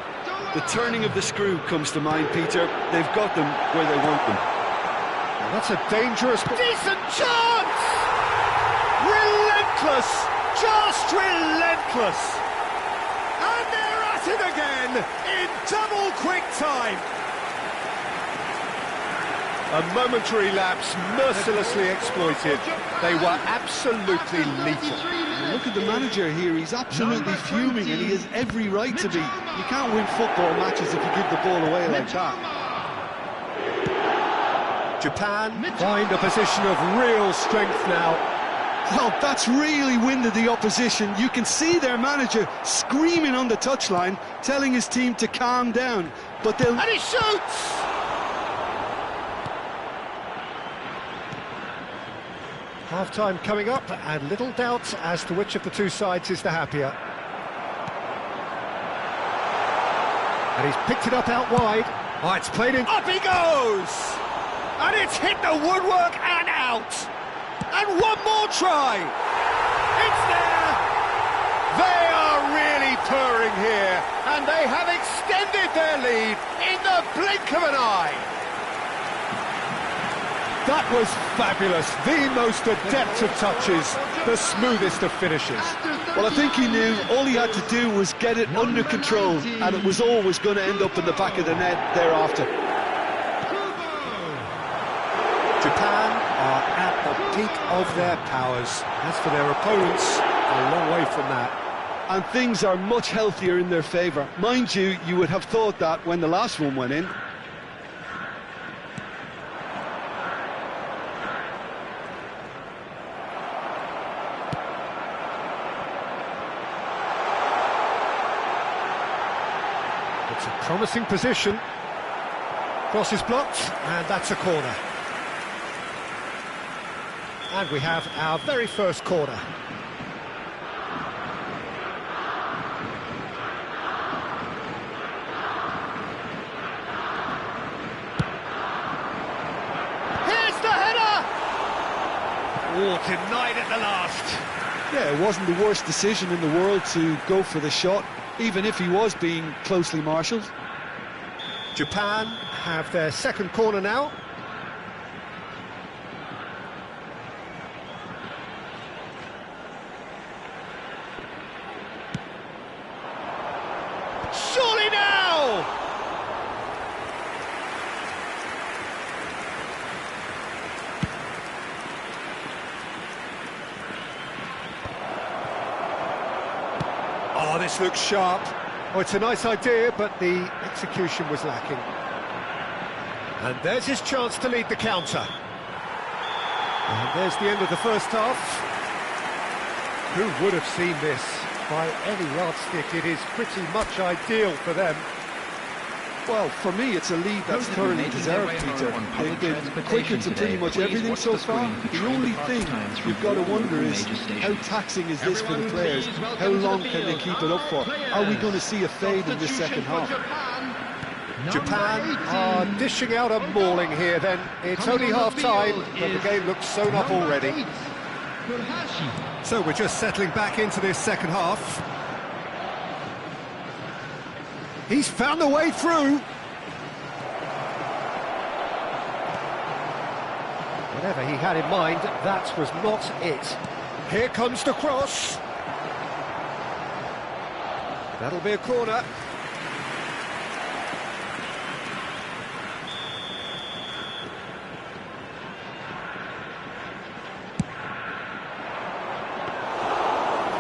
The turning of the screw comes to mind, Peter. They've got them where they want them. Well, that's a dangerous... Decent chance! Relentless! Just relentless! And they're at it again in double quick time. A momentary lapse mercilessly exploited. They were absolutely lethal. Look at the manager here, he's absolutely fuming and he has every right to be. You can't win football matches if you give the ball away like that. Japan find a position of real strength now. Well, that's really winded the opposition. You can see their manager screaming on the touchline, telling his team to calm down. But they'll... And he shoots! Half-time coming up, and little doubt as to which of the two sides is the happier. And he's picked it up out wide. Oh, it's played in. Up he goes! And it's hit the woodwork and out. And one more try. It's there. They are really purring here, and they have extended their lead in the blink of an eye. That was fabulous, the most adept of touches, the smoothest of finishes. Well, I think he knew all he had to do was get it under control, and it was always going to end up in the back of the net thereafter. Japan are at the peak of their powers. As for their opponents, a long way from that. And things are much healthier in their favour. Mind you, you would have thought that when the last one went in. It's a promising position. Cross is blocked, and that's a corner. And we have our very first corner. Here's the header! Oh, denied at the last. Yeah, it wasn't the worst decision in the world to go for the shot, even if he was being closely marshalled. Japan have their second corner now. Surely now! Oh, this looks sharp. Oh, it's a nice idea, but the execution was lacking. And there's his chance to lead the counter. And there's the end of the first half. Who would have seen this? By any yardstick, it is pretty much ideal for them. Well, for me, it's a lead that's thoroughly deserved, Peter. They've been quicker to pretty much everything so far. The only thing you've got to wonder is, how taxing is this for the players? How long can they keep it up for? Are we going to see a fade in this second half? Japan are dishing out a mauling here then. It's only half-time, but the game looks sewn up already. So we're just settling back into this second half. He's found the way through. Whatever he had in mind, that was not it. Here comes the cross. That'll be a corner.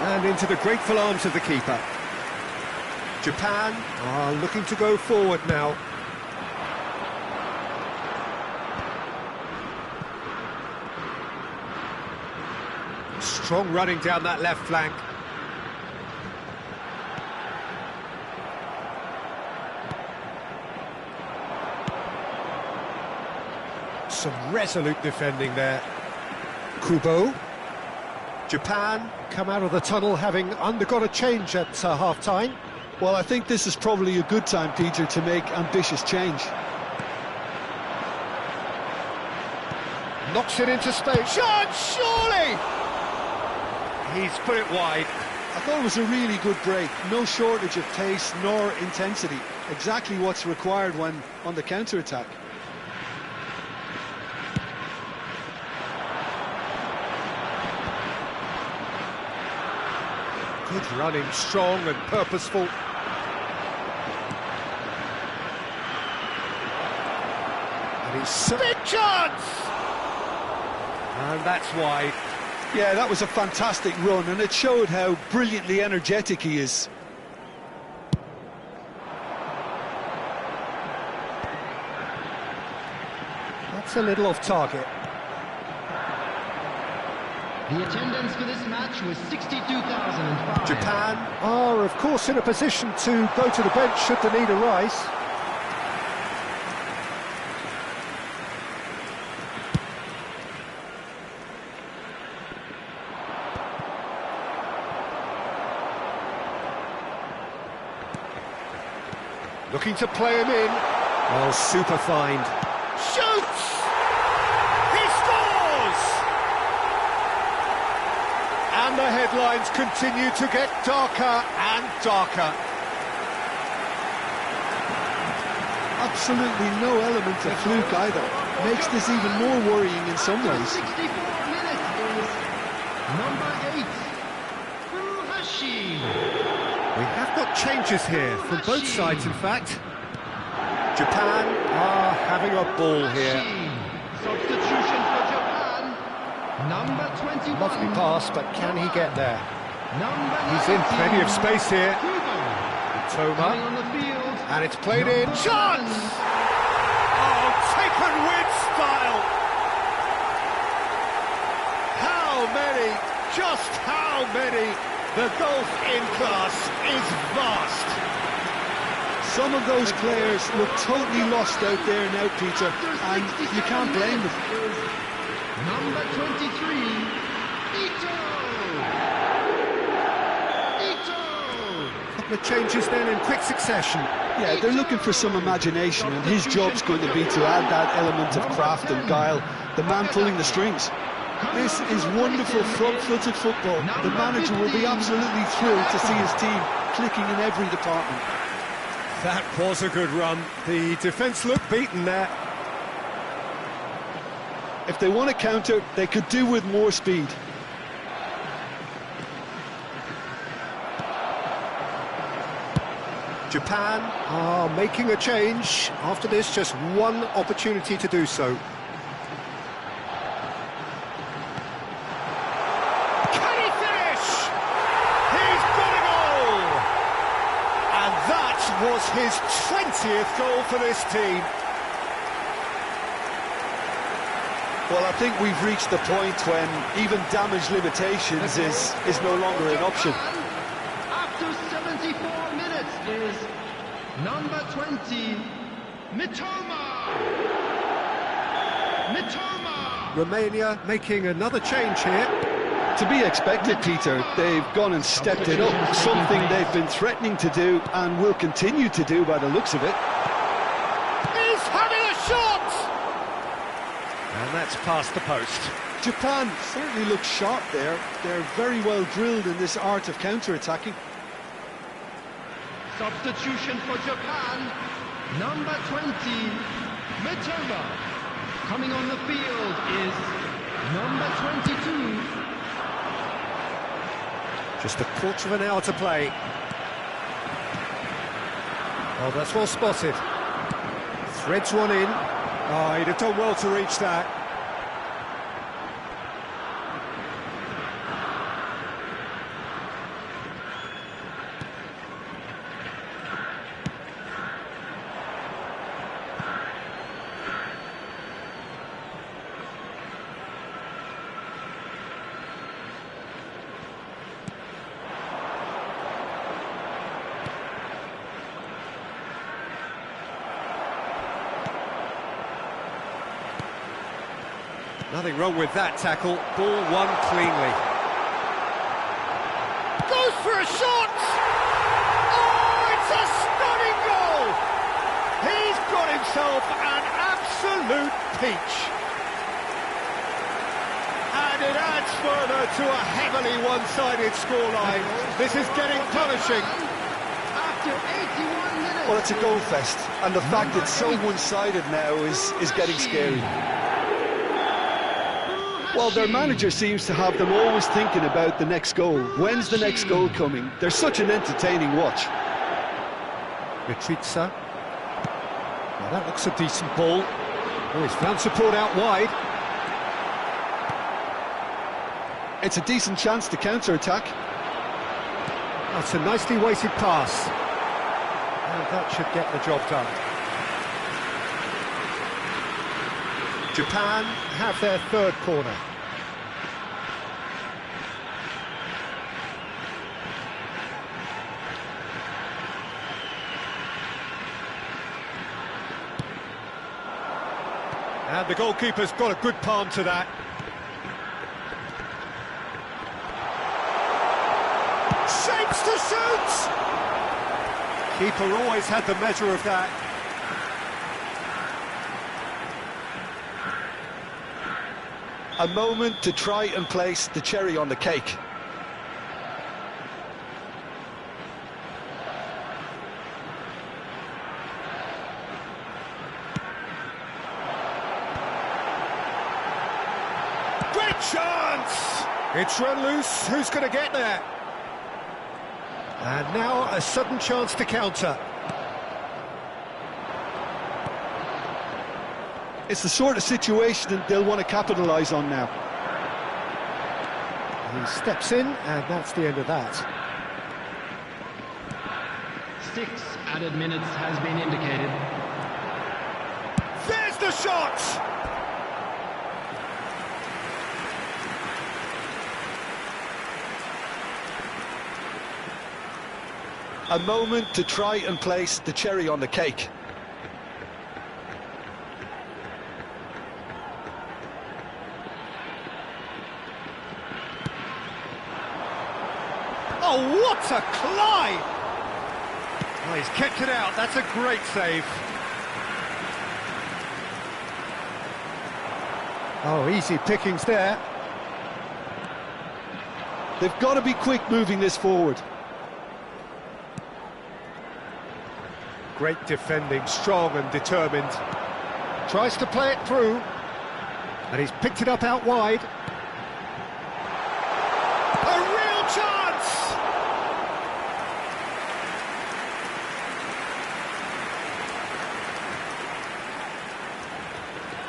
And into the grateful arms of the keeper. Japan are looking to go forward now. Strong running down that left flank. Some resolute defending there. Kubo. Japan come out of the tunnel having undergone a change at half-time. Well, I think this is probably a good time, Peter, to make ambitious change. Knocks it into space. Shot, surely! He's put it wide. I thought it was a really good break. No shortage of pace nor intensity. Exactly what's required when on the counter-attack. Good running, strong and purposeful. And he's big chance! And that's wide. Yeah, that was a fantastic run, and it showed how brilliantly energetic he is. That's a little off target. The attendance for this match was 62,005. Japan are, of course, in a position to go to the bench should the need arise. Looking to play him in. Oh, super find. Shoots! He scores! And the headlines continue to get darker and darker. Absolutely no element of fluke either. Makes this even more worrying in some ways. 64 minutes is number 8, Furuhashi. We have got changes here from both sides, in fact. Japan are having a ball here. Substitution for Japan. Number 21. Lovely pass, but can he get there? He's in 19. plenty of space here. Coming Toma, on the field. and it's played in. Chance! Oh, taken with style. How many? Just how many? The gulf in class is vast. Some of those players look totally lost out there now, Peter, and you can't blame them. Number 23, Ito! Couple of changes then in quick succession. Yeah, they're looking for some imagination, and his job's going to be to add that element of craft and guile, the man pulling the strings. This is wonderful front-footed football. The manager will be absolutely thrilled to see his team clicking in every department. That was a good run. The defence looked beaten there. If they want to counter, they could do with more speed. Japan are making a change. After this, just one opportunity to do so. Can he finish? He's got a goal! And that was his 20th goal for this team. Well, I think we've reached the point when even damage limitations is no longer an option. After 74 minutes is number 20, Mitoma! Romania making another change here. To be expected, Peter. They've gone and stepped it up, something they've been threatening to do and will continue to do by the looks of it. that's past the post. Japan certainly looks sharp there. They're very well drilled in this art of counter-attacking. Substitution for Japan, number 20, Mitoma. Coming on the field is number 22. Just a quarter of an hour to play. Oh, that's well spotted. Threads one in. Oh, he'd have done well to reach that. Nothing wrong with that tackle. Ball won cleanly. Goes for a shot! Oh, it's a stunning goal! He's got himself an absolute peach. And it adds further to a heavily one-sided scoreline. This is getting punishing. After 81 minutes. Well, it's a goal fest, and the fact it's so one-sided now is getting scary. Well, their manager seems to have them always thinking about the next goal. When's the next goal coming? They're such an entertaining watch. Retritsa. Well, that looks a decent ball. Oh, he's found support out wide. It's a decent chance to counter-attack. That's a nicely weighted pass. And that should get the job done. Japan have their third corner. And the goalkeeper's got a good palm to that. Shapes to shoot! Keeper always had the measure of that. A moment to try and place the cherry on the cake. Great chance! It's run loose. Who's going to get there? And now a sudden chance to counter. It's the sort of situation that they'll want to capitalise on now. He steps in, and that's the end of that. 6 added minutes has been indicated. There's the shot! A moment to try and place the cherry on the cake. Oh, what a climb! Oh, he's kept it out. That's a great save. Oh, easy pickings there. They've got to be quick moving this forward. Great defending, strong and determined. Tries to play it through. And he's picked it up out wide. A real chance!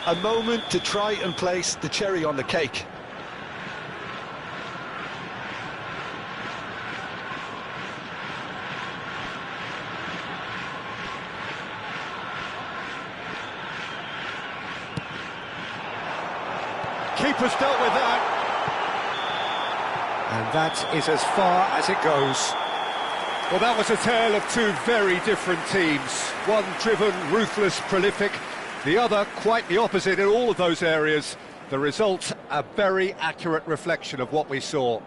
A moment to try and place the cherry on the cake. Keeper's dealt with that. And that is as far as it goes. Well, that was a tale of two very different teams. One driven, ruthless, prolific. The other quite the opposite in all of those areas. The result, a very accurate reflection of what we saw.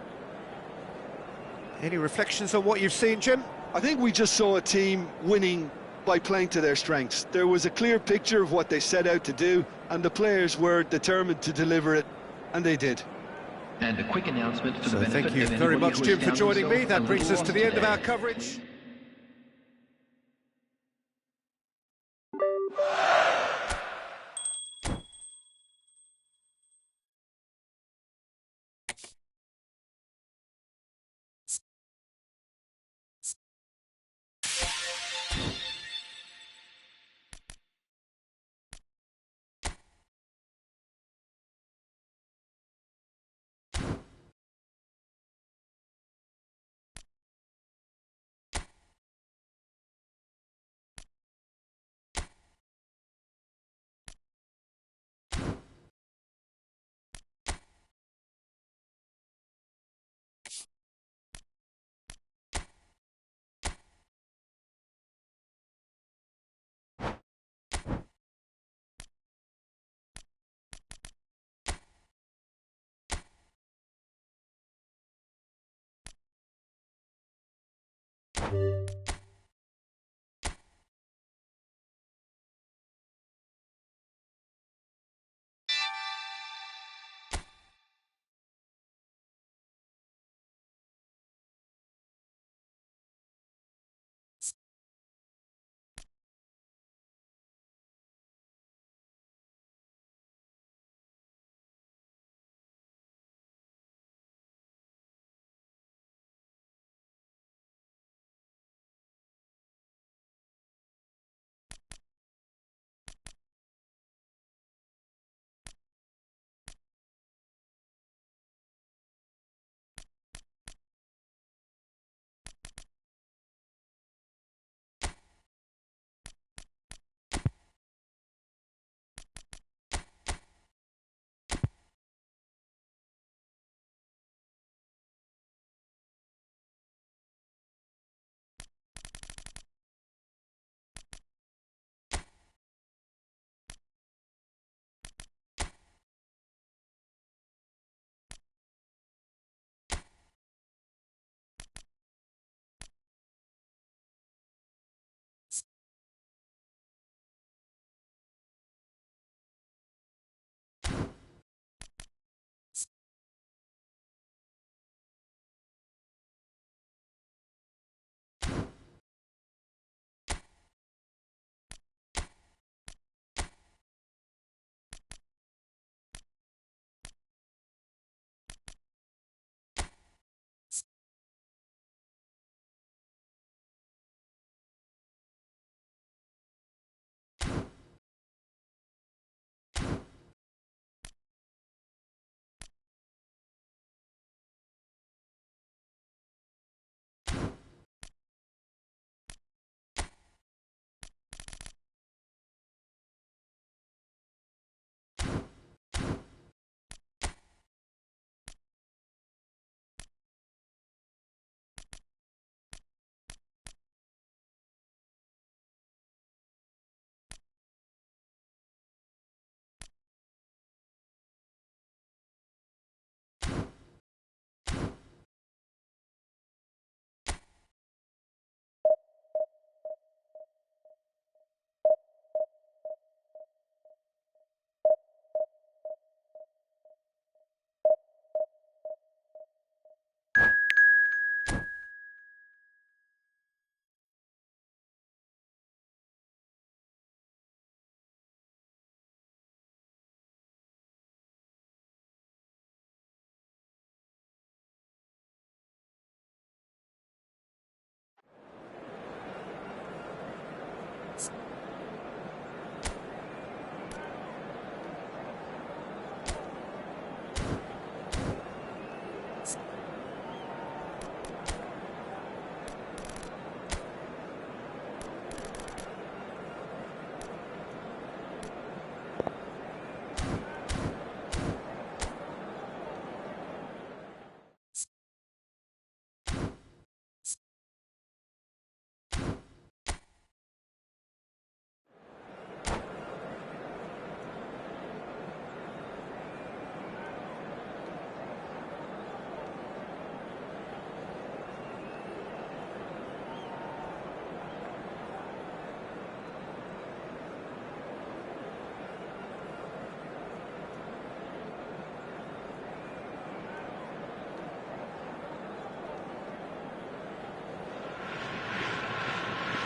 Any reflections on what you've seen, Jim? I think we just saw a team winning by playing to their strengths. There was a clear picture of what they set out to do, and the players were determined to deliver it, and they did. And a quick announcement for So the benefit thank you of very anybody much, who Jim, has for found joining me. themselves a That brings little us to lost the end of our today. coverage.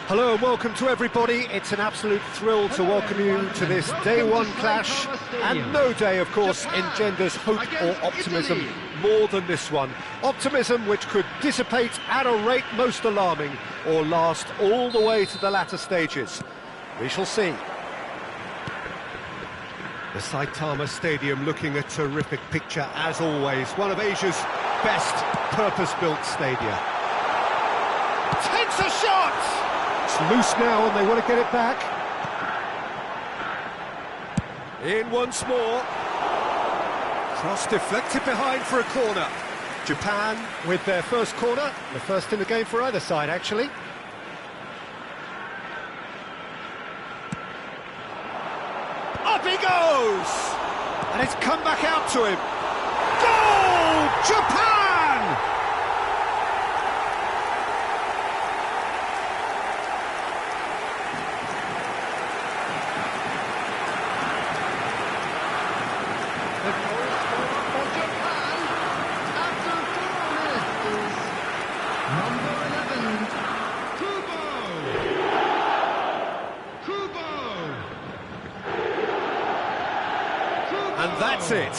Hello and welcome to everybody. It's an absolute thrill to welcome you to this day one clash, and no day, of course, engenders hope or optimism more than this one. Optimism which could dissipate at a rate most alarming or last all the way to the latter stages. We shall see. The Saitama Stadium looking a terrific picture as always. One of Asia's best purpose-built stadia. Takes a shot! It's loose now and they want to get it back. In once more. Cross deflected behind for a corner. Japan with their first corner, the first in the game for either side actually. Up he goes! And it's come back out to him. Goal! Japan! The goal scorer for Japan after 4 minutes is number 11, Kubo. And that's it.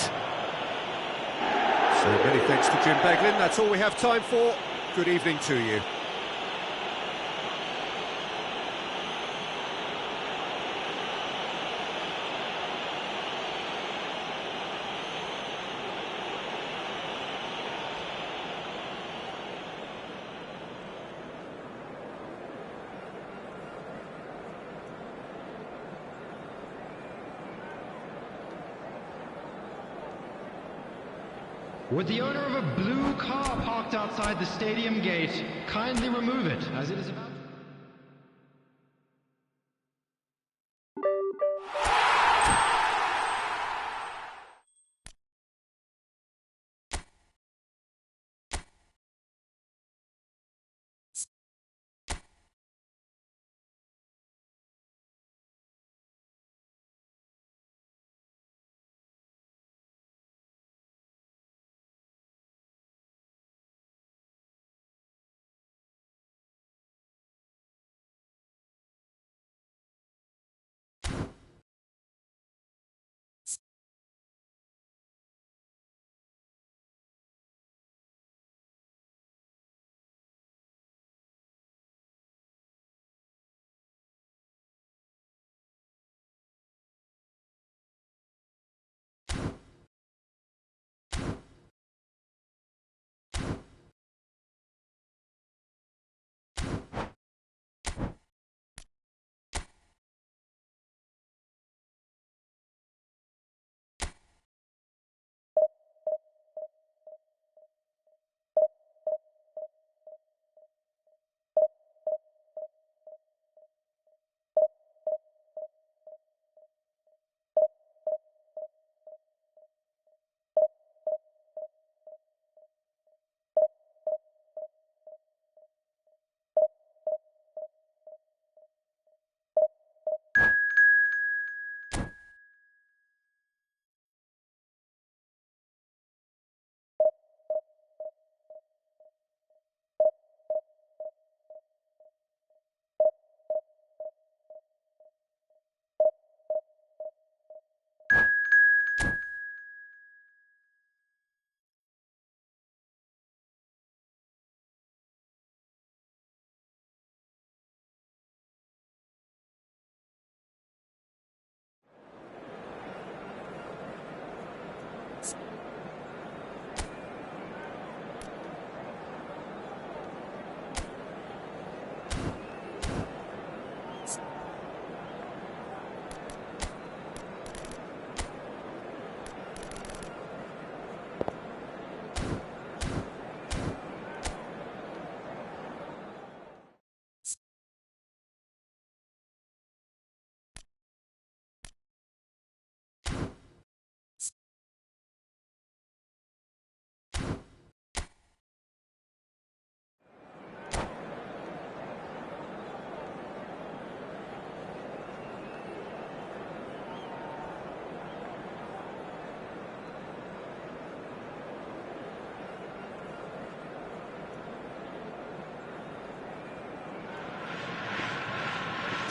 So many thanks to Jim Beglin. That's all we have time for. Good evening to you. Would the owner of a blue car parked outside the stadium gate kindly remove it, as it is about...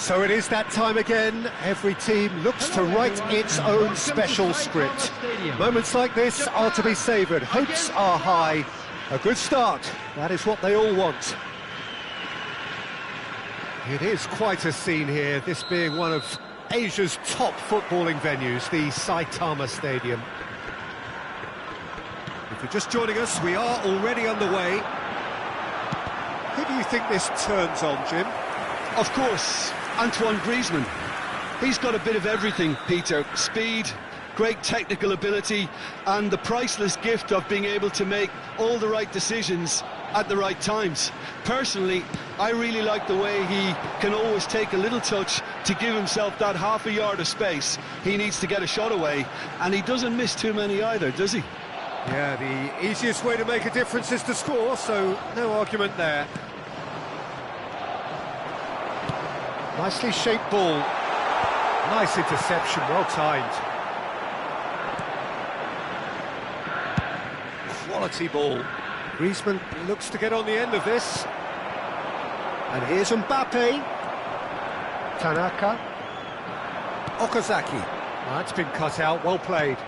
So it is that time again. Every team looks to write its own special script. Moments like this are to be savoured. Hopes are high. A good start. That is what they all want. It is quite a scene here, this being one of Asia's top footballing venues, the Saitama Stadium. If you're just joining us, we are already underway. Who do you think this turns on, Jim? Of course, Antoine Griezmann. He's got a bit of everything, Peter. Speed, great technical ability, and the priceless gift of being able to make all the right decisions at the right times. Personally, I really like the way he can always take a little touch to give himself that half a yard of space. He needs to get a shot away, and he doesn't miss too many either, does he? Yeah, the easiest way to make a difference is to score, so no argument there. Nicely shaped ball. Nice interception, well timed. Quality ball. Griezmann looks to get on the end of this. And here's Mbappe. Tanaka. Okazaki. That's been cut out, well played.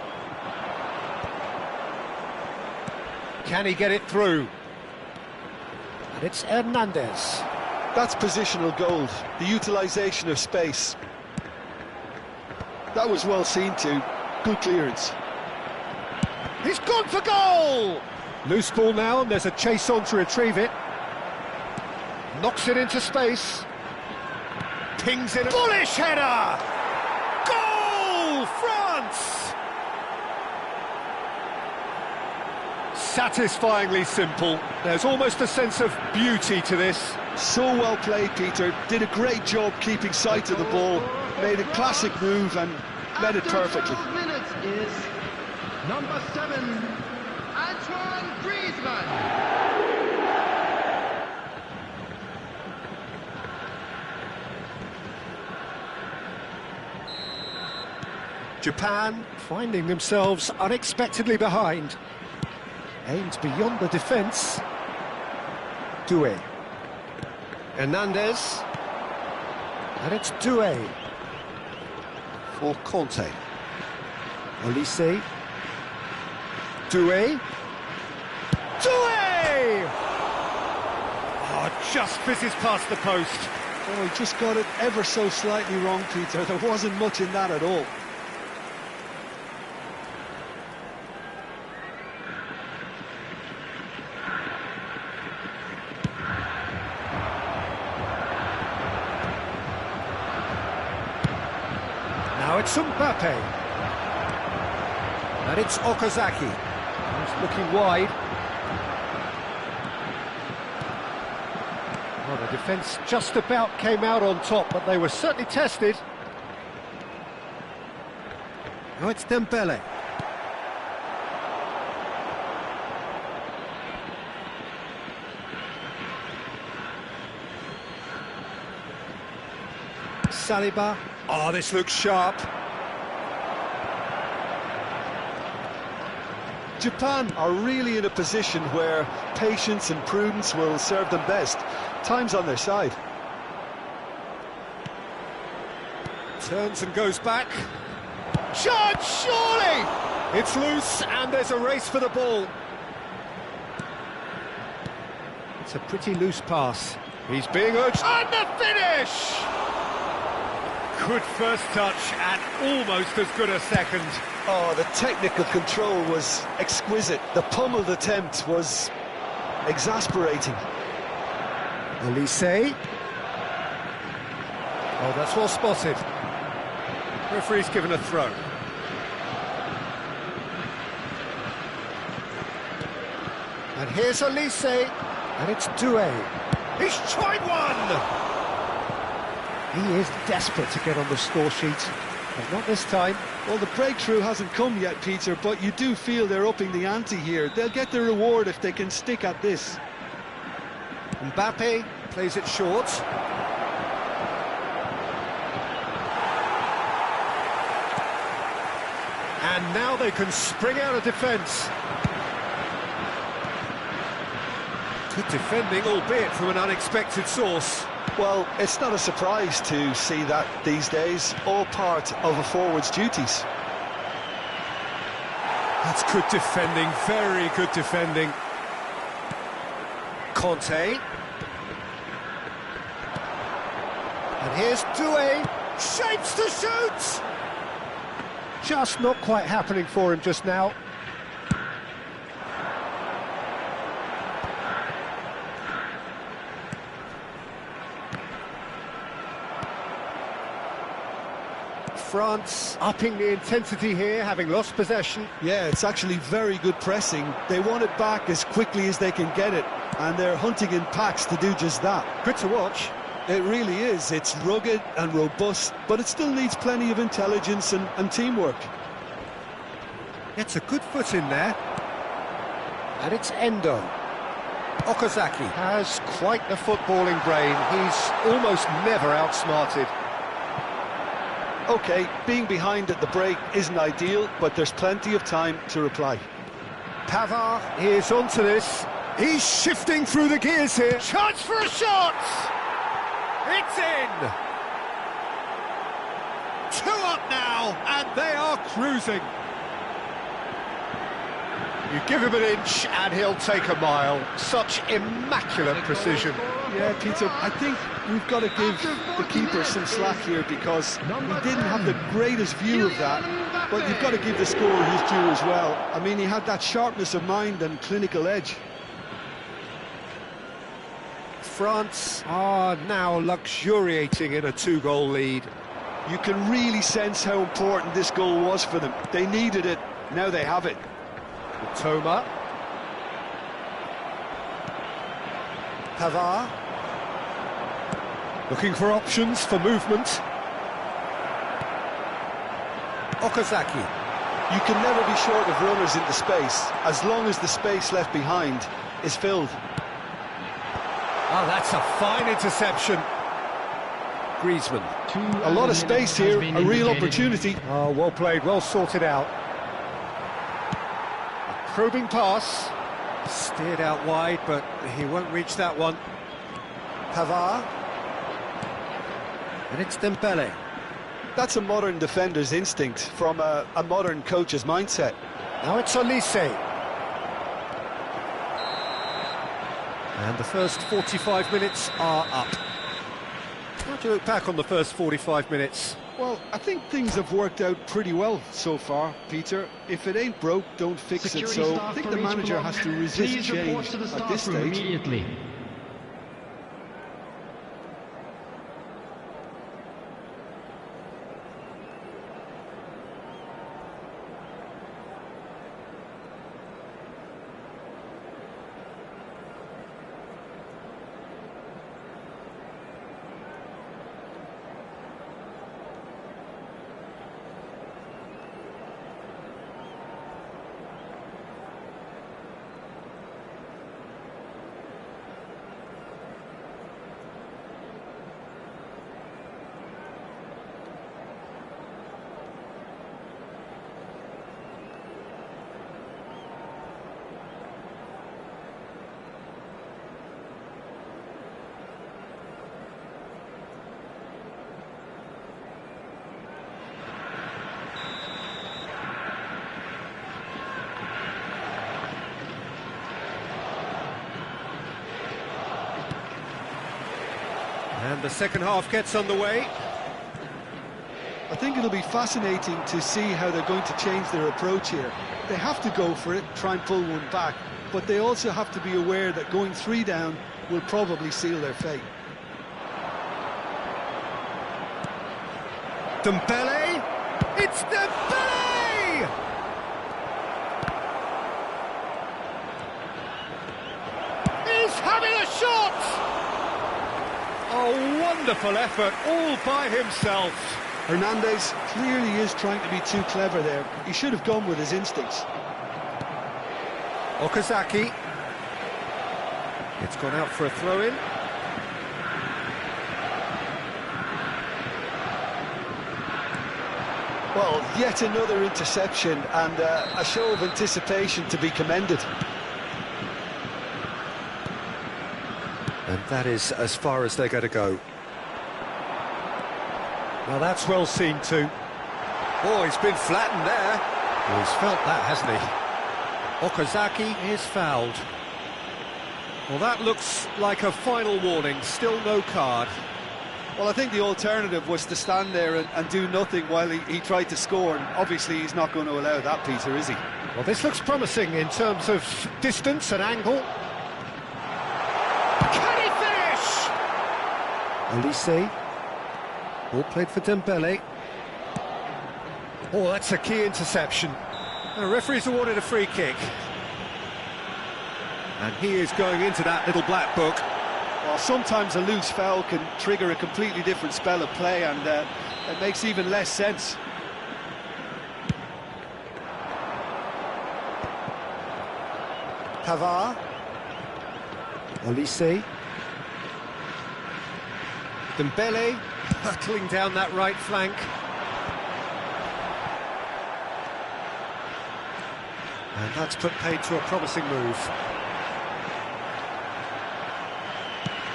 Can he get it through? And it's Hernandez. That's positional gold, the utilisation of space. That was well seen too. Good clearance. He's gone for goal! Loose ball now, and there's a chase on to retrieve it. Knocks it into space. Pings in a bullish header! Goal! France! Satisfyingly simple. There's almost a sense of beauty to this. So well played, Peter. Did a great job keeping sight of the ball. Made a classic move and led it perfectly. 12 minutes is number 7, Antoine Griezmann. Japan finding themselves unexpectedly behind. Aimed beyond the defence. Doué. Hernandez. And it's Doué. For Conte. Olise. Doué. Doué! Oh, just fizzes past the post. Oh, he just got it ever so slightly wrong, Peter. There wasn't much in that at all. Now it's Mbappe. And it's Okazaki. He's looking wide. Well, the defence just about came out on top, but they were certainly tested. Now it's Dembele. Saliba. Oh, this looks sharp. Japan are really in a position where patience and prudence will serve them best. Time's on their side. Turns and goes back. Chance, surely! It's loose and there's a race for the ball. It's a pretty loose pass. He's being urged. And the finish! Good first touch and almost as good a second. Oh, the technical control was exquisite. The pummeled attempt was exasperating. Olise. Oh, that's well spotted. Referee's given a throw. And here's Olise. And it's Doué. He's tried one! He is desperate to get on the score sheet, but not this time. Well, the breakthrough hasn't come yet, Peter, but you do feel they're upping the ante here. They'll get the reward if they can stick at this. Mbappe plays it short. And now they can spring out of defence. Good defending, albeit from an unexpected source. Well, it's not a surprise to see that these days, all part of a forward's duties. That's good defending, very good defending. Conte. And here's Doué, shapes to shoot! Just not quite happening for him just now. France upping the intensity here, having lost possession. Yeah, it's actually very good pressing. They want it back as quickly as they can get it, and they're hunting in packs to do just that. Good to watch. It really is. It's rugged and robust, but it still needs plenty of intelligence and teamwork. Gets a good foot in there. And it's Endo. Okazaki has quite the footballing brain. He's almost never outsmarted. OK, being behind at the break isn't ideal, but there's plenty of time to reply. Pavard is onto this. He's shifting through the gears here. Chance for a shot! It's in! 2 up now, and they are cruising. You give him an inch and he'll take a mile. Such immaculate precision. Yeah, Peter, I think we've got to give the keeper some slack here because he didn't have the greatest view of that, but you've got to give the scorer his due as well. I mean, he had that sharpness of mind and clinical edge. France are now luxuriating in a 2-goal lead. You can really sense how important this goal was for them. They needed it, now they have it. Toma. Pavard. Looking for options for movement. Okazaki. You can never be short of runners into space, as long as the space left behind is filled. Oh, that's a fine interception. Griezmann. A lot of space here, a real opportunity. Oh, well played, well sorted out. A probing pass. Steered out wide, but he won't reach that one. Pavard. And it's Dembele. That's a modern defender's instinct from a modern coach's mindset. Now it's Olise. And the first 45 minutes are up. How do you look back on the first 45 minutes? Well, I think things have worked out pretty well so far, Peter. If it ain't broke, don't fix it. So I think the manager has to resist change at this stage. Immediately. And the second half gets underway. I think it'll be fascinating to see how they're going to change their approach here. They have to go for it, try and pull one back, but they also have to be aware that going 3 down will probably seal their fate. Dembele! It's Dembele! He's having a shot! A wonderful effort, all by himself. Hernandez clearly is trying to be too clever there. He should have gone with his instincts. Okazaki. It's gone out for a throw-in. Well, yet another interception and a show of anticipation to be commended. And that is as far as they're going to go. Now that's well seen too. Oh, he's been flattened there. Well, he's felt that, hasn't he? Okazaki is fouled. Well, that looks like a final warning. Still no card. Well, I think the alternative was to stand there and do nothing while he tried to score, and obviously he's not going to allow that, Peter, is he? Well, this looks promising in terms of distance and angle. Can he finish? Olise. Ball played for Dembele. Oh, that's a key interception. The referee's awarded a free kick. And he is going into that little black book. Well, sometimes a loose foul can trigger a completely different spell of play, and it makes even less sense. Pavard. Olise. Dembele hurtling down that right flank. And that's put paid to a promising move.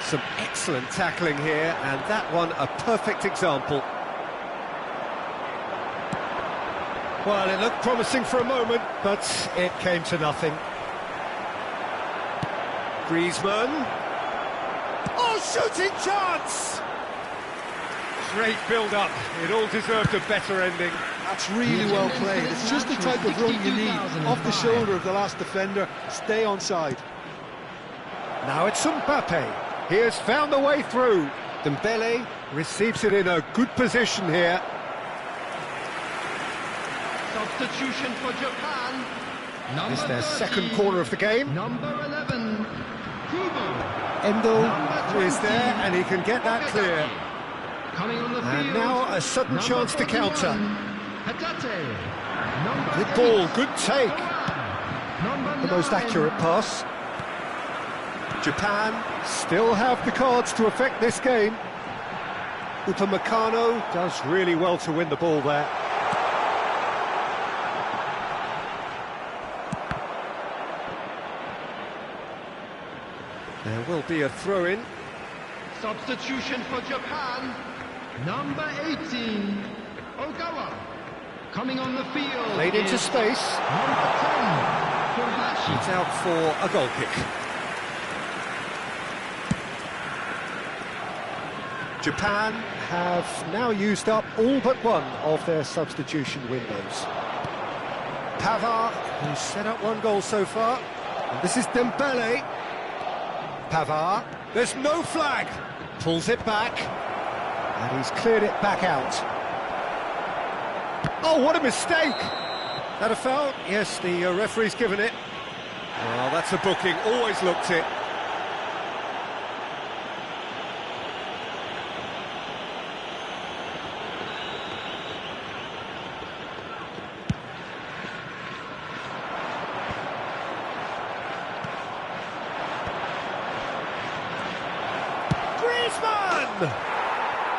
Some excellent tackling here, and that one a perfect example. Well, it looked promising for a moment, but it came to nothing. Griezmann. Oh, shooting chance! Great build-up. It all deserved a better ending. That's really well played. It's just the type of run you need. Off the shoulder of the last defender. Stay onside. Now it's Mbappe. He has found the way through. Dembele receives it in a good position here. Substitution for Japan. It's their second corner of the game. Number 11, Kubo. Endo is there, and he can get that clear. Coming on the field. And now a sudden chance to counter. Hatate. Good ball, good take. The most accurate pass. Japan still have the cards to affect this game. Upamecano does really well to win the ball there. There will be a throw-in. Substitution for Japan. Number 18, Ogawa. Coming on the field. Played into space. Number 10, Kobashi. It's out for a goal kick. Japan have now used up all but one of their substitution windows. Pavard, who's set up one goal so far. And this is Dembele. Pavard, there's no flag. Pulls it back. And he's cleared it back out. Oh, what a mistake! That a foul? Yes, the referee's given it. Well, that's a booking, always looked it. Griezmann!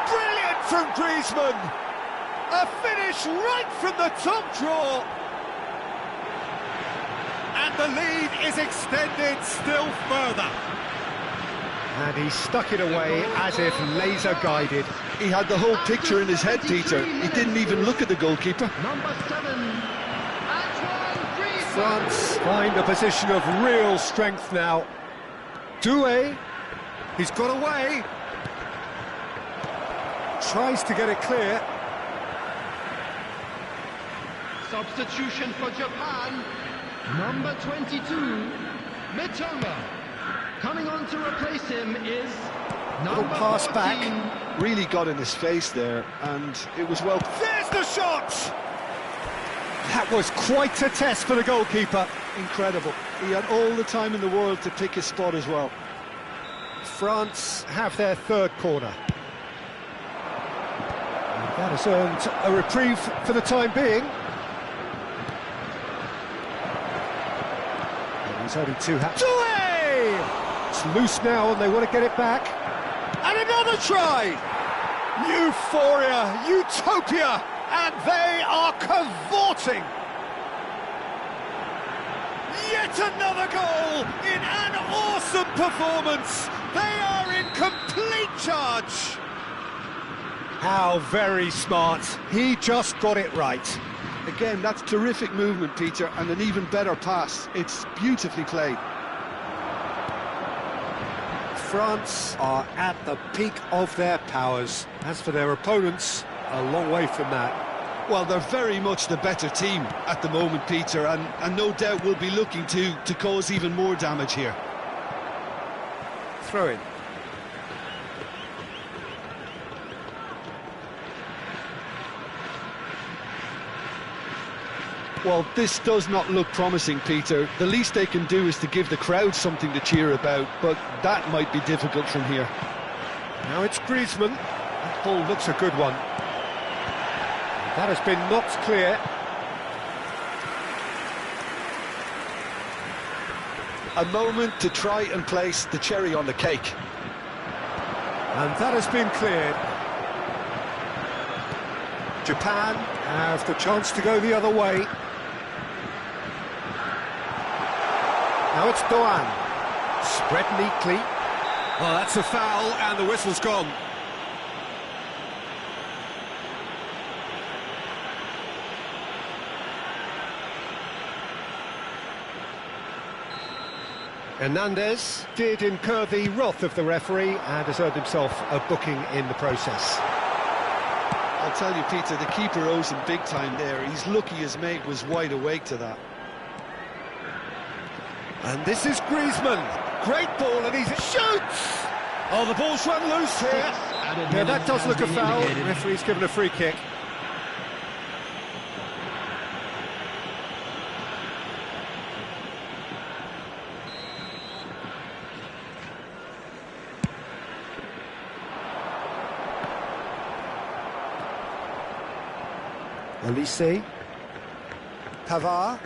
Brilliant from Griezmann! A finish right from the top draw! And the lead is extended still further. And he stuck it away as if laser-guided. He had the whole picture in his head, Peter. He didn't even look at the goalkeeper. Number 7, Antoine Griezmann. France find a position of real strength now. Doué, he's got away. Tries to get it clear. Substitution for Japan. Number 22, Mitoma. Coming on to replace him is number Little pass 14. back. Really got in his face there, and it was well... There's the shot! That was quite a test for the goalkeeper. Incredible. He had all the time in the world to pick his spot as well. France have their third corner. And that has earned a reprieve for the time being. And he's only two hands. It's loose now and they want to get it back. And another try! Euphoria, utopia, and they are cavorting. Yet another goal in an awesome performance They are in complete charge. How very smart. He just got it right. Again, that's terrific movement, Peter, and an even better pass. It's beautifully played. France are at the peak of their powers. As for their opponents, a long way from that. Well, they're very much the better team at the moment, Peter, and no doubt will be looking to cause even more damage here. Throw in. Well, this does not look promising, Peter. The least they can do is to give the crowd something to cheer about, but that might be difficult from here. Now it's Griezmann. That ball looks a good one. That has been knocked clear. A moment to try and place the cherry on the cake. And that has been cleared. Japan have the chance to go the other way. Now it's Doan. Spread neatly. Oh, that's a foul, and the whistle's gone. Hernandez did incur the wrath of the referee and has earned himself a booking in the process. I'll tell you, Peter, the keeper owes him big time there. He's lucky his mate was wide awake to that. And this is Griezmann. Great ball, and he shoots! Oh, the ball's run loose here. Yeah, that does look a foul. The referee's given a free kick. Olise. Pavard.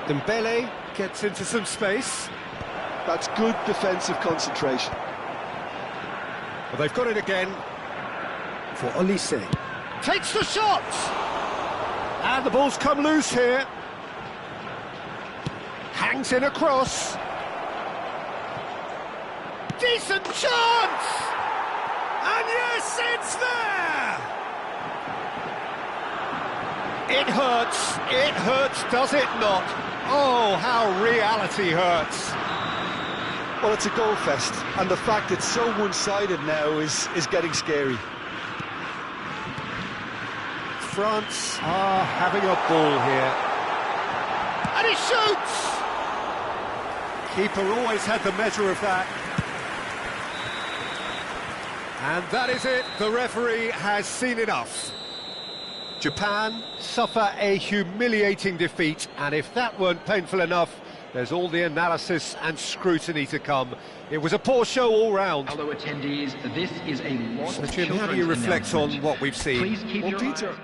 Dembele gets into some space. That's good defensive concentration. Well, they've got it again for Olise. Takes the shot! And the ball's come loose here. Hangs in across. Decent chance! And yes, it's there! It hurts, does it not? Oh, how reality hurts. Well, it's a goal fest, and the fact it's so one-sided now is getting scary. France are having a ball here. And he shoots! Keeper always had the measure of that. And that is it. The referee has seen enough. Japan suffer a humiliating defeat, and if that weren't painful enough, there's all the analysis and scrutiny to come. It was a poor show all round. Fellow attendees, this is a So, Jim, how do you reflect on what we've seen? Please keep Well, your Peter, eyes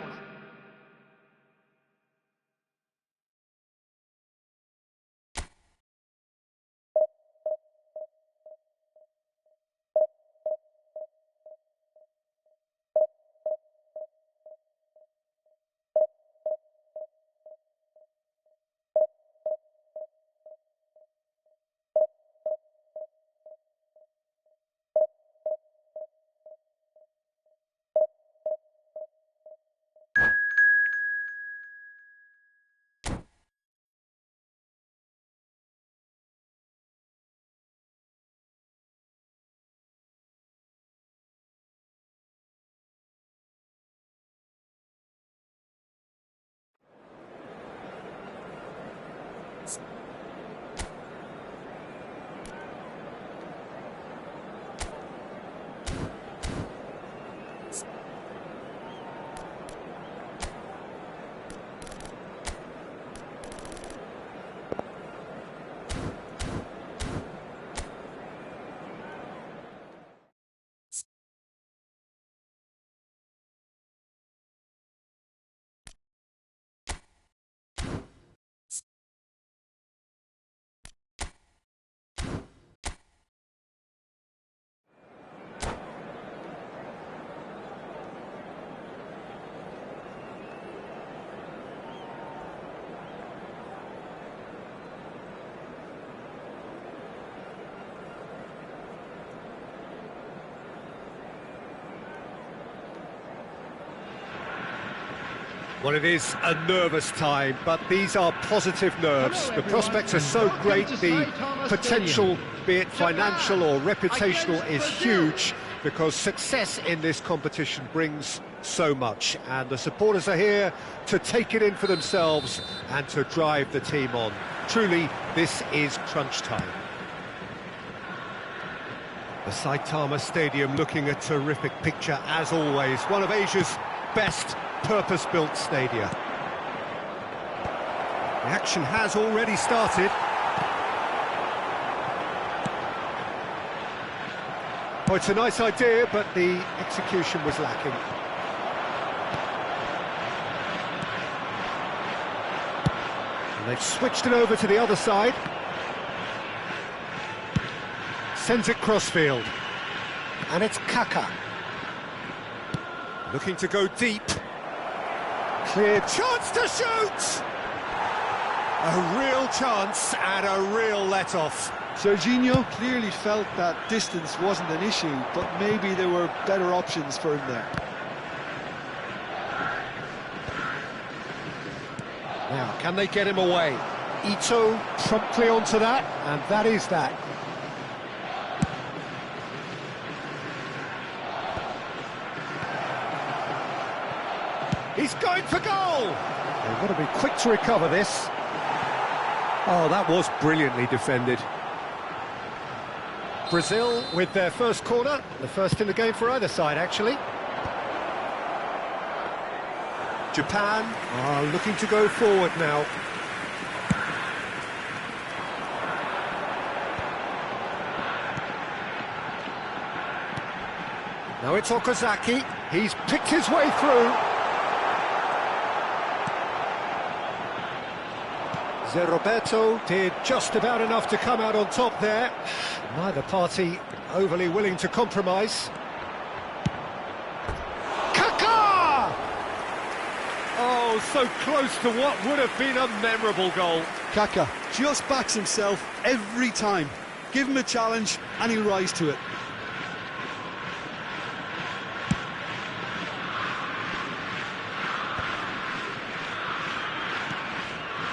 Well, it is a nervous time, but these are positive nerves. The prospects are so great, the potential, be it financial or reputational, is huge, because success in this competition brings so much, and the supporters are here to take it in for themselves and to drive the team on. Truly, this is crunch time. The Saitama Stadium looking a terrific picture as always, one of Asia's best purpose-built stadia. The action has already started. Oh, it's a nice idea, but the execution was lacking. And they've switched it over to the other side. Sends it crossfield. And it's Kaka. Looking to go deep. Clear chance to shoot! A real chance and a real let-off. Serginho clearly felt that distance wasn't an issue, but maybe there were better options for him there. Now, can they get him away? Ito promptly onto that, and that is that. He's going for goal! They've got to be quick to recover this. Oh, that was brilliantly defended. Brazil with their first corner, the first in the game for either side, actually. Japan are looking to go forward now. Now it's Okazaki. He's picked his way through. Roberto did just about enough to come out on top there. Neither party overly willing to compromise. Kaka! Oh, so close to what would have been a memorable goal. Kaka just backs himself every time. Give him a challenge and he'll rise to it.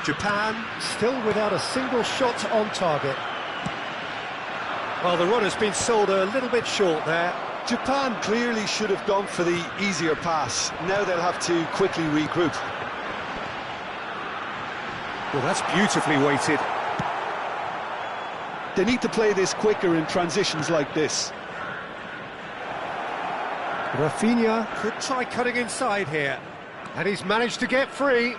Japan still without a single shot on target. Well, the run has been sold a little bit short there. Japan clearly should have gone for the easier pass. Now they'll have to quickly regroup. Well, that's beautifully weighted. They need to play this quicker in transitions like this. Rafinha could try cutting inside here. And he's managed to get free.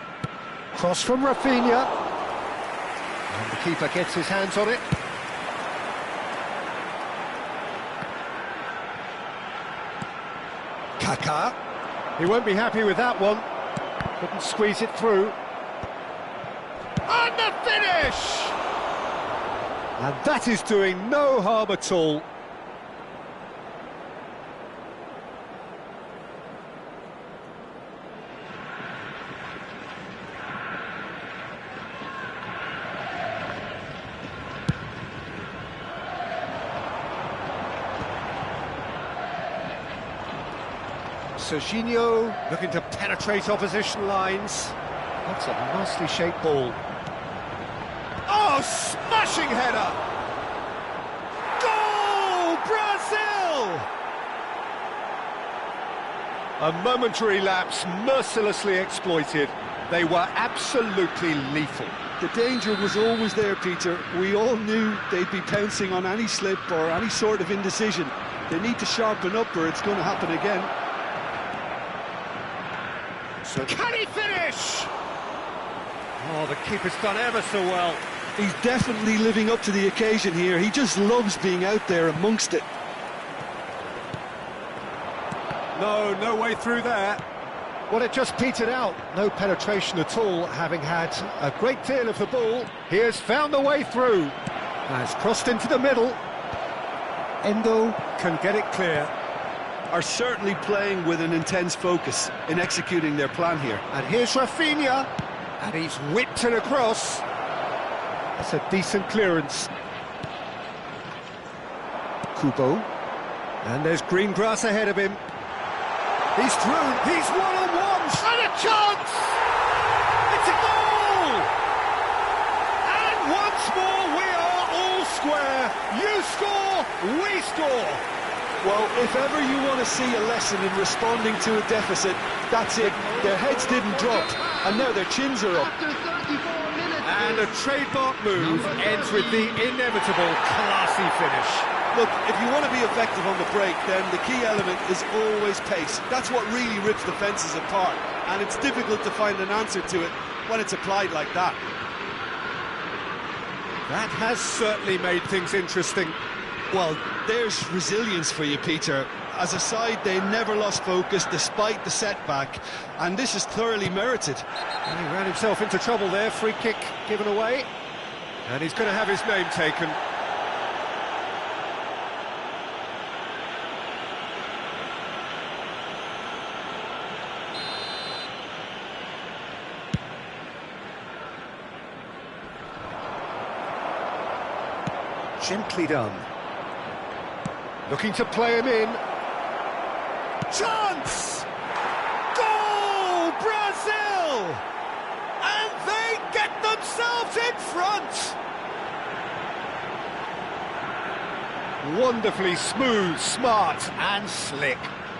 Cross from Rafinha. And the keeper gets his hands on it. Kaka. He won't be happy with that one. Couldn't squeeze it through. And the finish! And that is doing no harm at all. Serginho looking to penetrate opposition lines. That's a nicely shaped ball. Oh, smashing header! Goal, Brazil! A momentary lapse mercilessly exploited. They were absolutely lethal. The danger was always there, Peter. We all knew they'd be pouncing on any slip or any sort of indecision. They need to sharpen up or it's going to happen again. So can he finish? Oh, the keeper's done ever so well. He's definitely living up to the occasion here. He just loves being out there amongst it. No way through there. Well, it just petered out. No penetration at all, having had a great deal of the ball. He has found the way through. Has crossed into the middle. Endo can get it clear. Are certainly playing with an intense focus in executing their plan here. And here's Rafinha, and he's whipped it across. That's a decent clearance. Kubo, and there's green grass ahead of him. He's through, he's one-on-one, and a chance! You score, we score. Well, if ever you want to see a lesson in responding to a deficit, that's it. Their heads didn't drop, and now their chins are up. After 34 minutes. And a trademark move ends with the inevitable classy finish. Look, if you want to be effective on the break, then the key element is always pace. That's what really rips defences apart, and it's difficult to find an answer to it when it's applied like that. That has certainly made things interesting. Well, there's resilience for you, Peter. As a side, they never lost focus despite the setback, and this is thoroughly merited. And he ran himself into trouble there, free kick given away, and he's going to have his name taken. Gently done. Looking to play him in. Chance! Goal! Brazil! And they get themselves in front! Wonderfully smooth, smart and slick.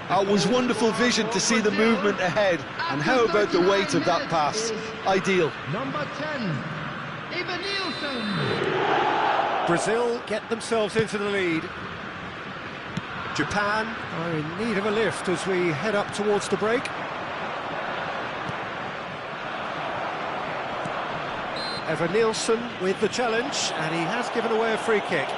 It was wonderful vision to see the movement ahead, and how about the weight of that pass? Ideal. Number 10, Nielsen. Brazil get themselves into the lead. Japan are in need of a lift as we head up towards the break. Nielsen with the challenge, and he has given away a free kick.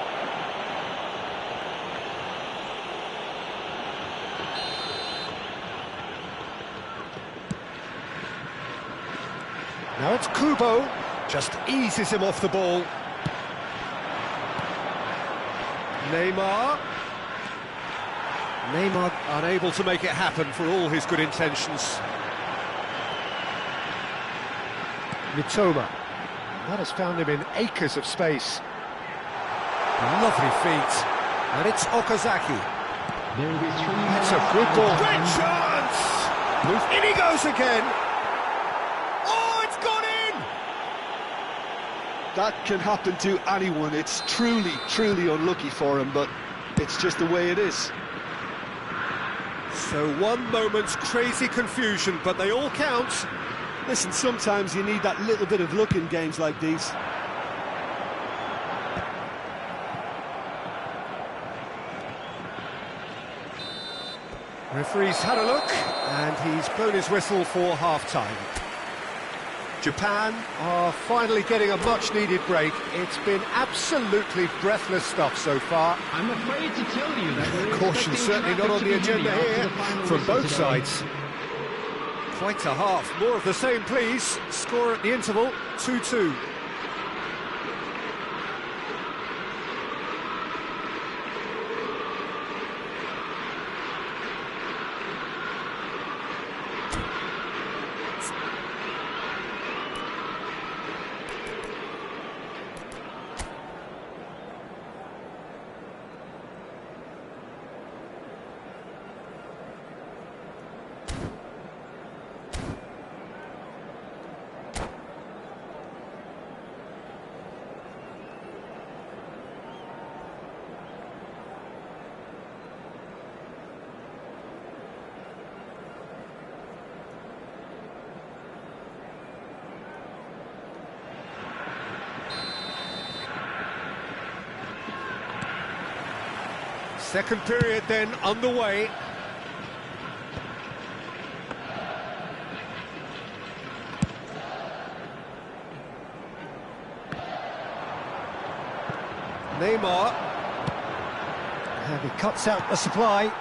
Now it's Kubo, just eases him off the ball. Neymar unable to make it happen for all his good intentions. Mitoma, that has found him in acres of space. Lovely feet, and it's Okazaki. There will be 3 That's a good ball. Great chance! In he goes again. Oh, it's gone in! That can happen to anyone. It's truly, truly unlucky for him, but it's just the way it is. So one moment's crazy confusion, but they all count. Listen, sometimes you need that little bit of luck in games like these. Referee's had a look, and he's blown his whistle for half-time. Japan are finally getting a much-needed break. It's been absolutely breathless stuff so far. I'm afraid to tell you that we're Caution certainly not on the agenda here from both sides. Quite a half. More of the same, please. Score at the interval, 2-2. Second period then underway. Neymar. And he cuts out the supply.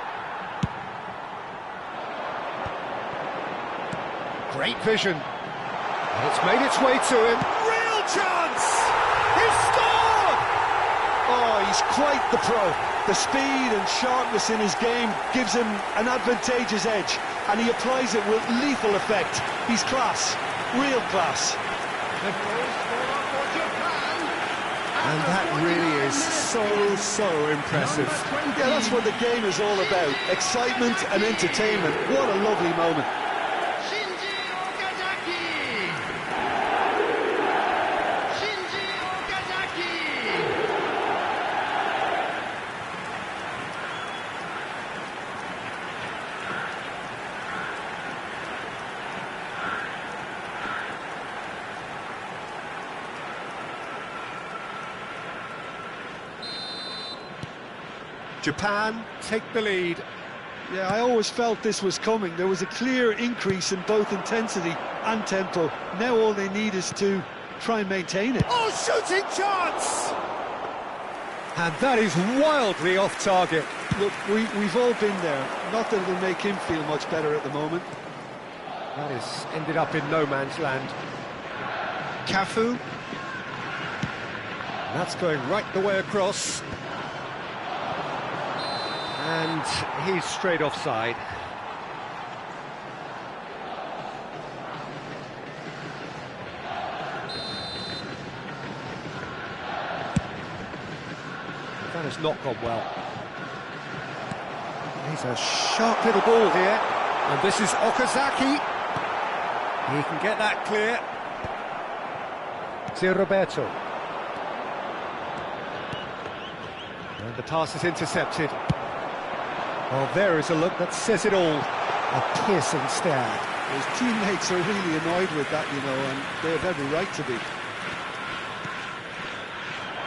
Great vision. And it's made its way to him. Real chance! He's scored! Oh, he's quite the pro. The speed and sharpness in his game gives him an advantageous edge, and he applies it with lethal effect. He's class, real class. And that really is so impressive. Yeah, that's what the game is all about. Excitement and entertainment. What a lovely moment. Japan take the lead. Yeah, I always felt this was coming. There was a clear increase in both intensity and tempo. Now all they need is to try and maintain it. Oh, shooting chance! And that is wildly off target. Look, we've all been there. Not that it'll make him feel much better at the moment. That has ended up in no man's land. Cafu. That's going right the way across. And he's straight offside. That has not gone well. He's a sharp little ball here. And this is Okazaki. He can get that clear. Zé Roberto. And the pass is intercepted. Well, there is a look that says it all. A piercing stare. His teammates are really annoyed with that, you know, and they have every right to be.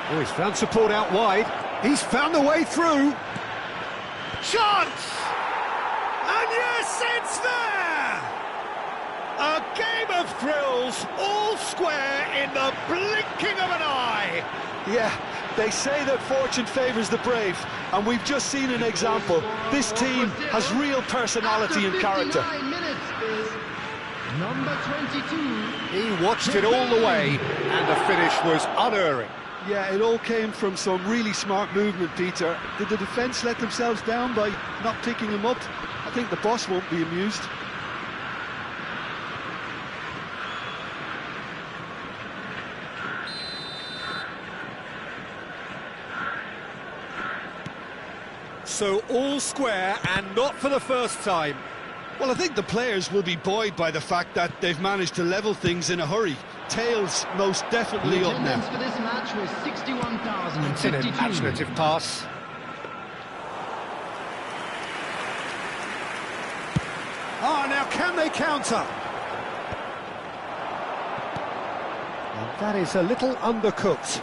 Oh, he's found support out wide. He's found the way through. Chance! And yes, it's there! A game of thrills, all square in the blinking of an eye. Yeah, they say that fortune favours the brave, and we've just seen an example. This team has real personality and character. Number 22. He watched it all the way, and the finish was unerring. Yeah, it all came from some really smart movement, Peter. Did the defence let themselves down by not picking him up? I think the boss won't be amused. So all square, and not for the first time. Well, I think the players will be buoyed by the fact that they've managed to level things in a hurry. Tails most definitely The up now. attendance for this match was 61,052. It's an imaginative pass. Oh, now can they counter? And that is a little undercooked.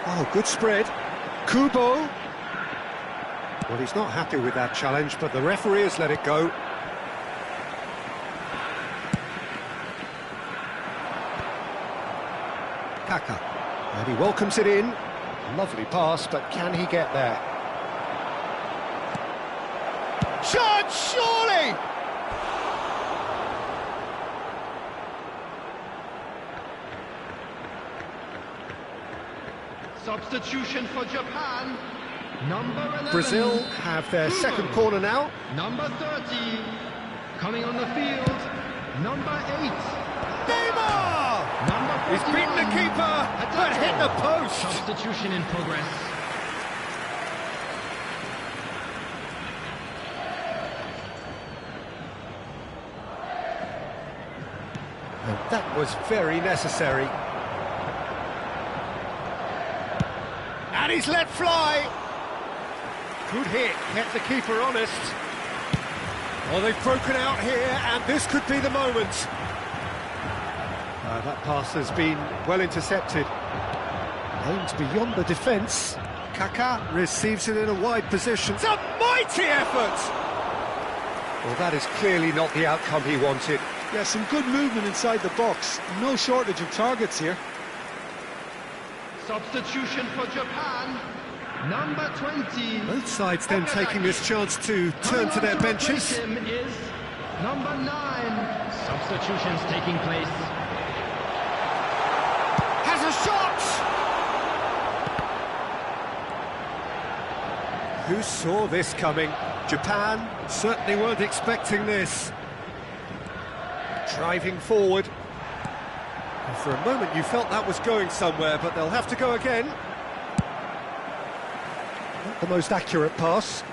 Oh, good spread. Kubo. Well, he's not happy with that challenge, but the referee has let it go. Kaka. And he welcomes it in. Lovely pass, but can he get there? Shot, surely! Substitution for Japan. Number 11. Brazil have their second corner now. Number 30. Coming on the field. Number 8. Neymar! Number 41. He's beaten the keeper, but hit the post. Substitution in progress. And that was very necessary. And he's let fly. Good hit, kept the keeper honest. Well, they've broken out here, and this could be the moment. That pass has been well intercepted. Aimed beyond the defence. Kaká receives it in a wide position. It's a mighty effort! Well, that is clearly not the outcome he wanted. Yeah, some good movement inside the box. No shortage of targets here. Substitution for Japan. Number 20. Both sides then taking this chance to turn to their benches. Him is number 9. Substitutions taking place. Has a shot! Who saw this coming? Japan certainly weren't expecting this. Driving forward. And for a moment you felt that was going somewhere, but they'll have to go again. Not the most accurate pass.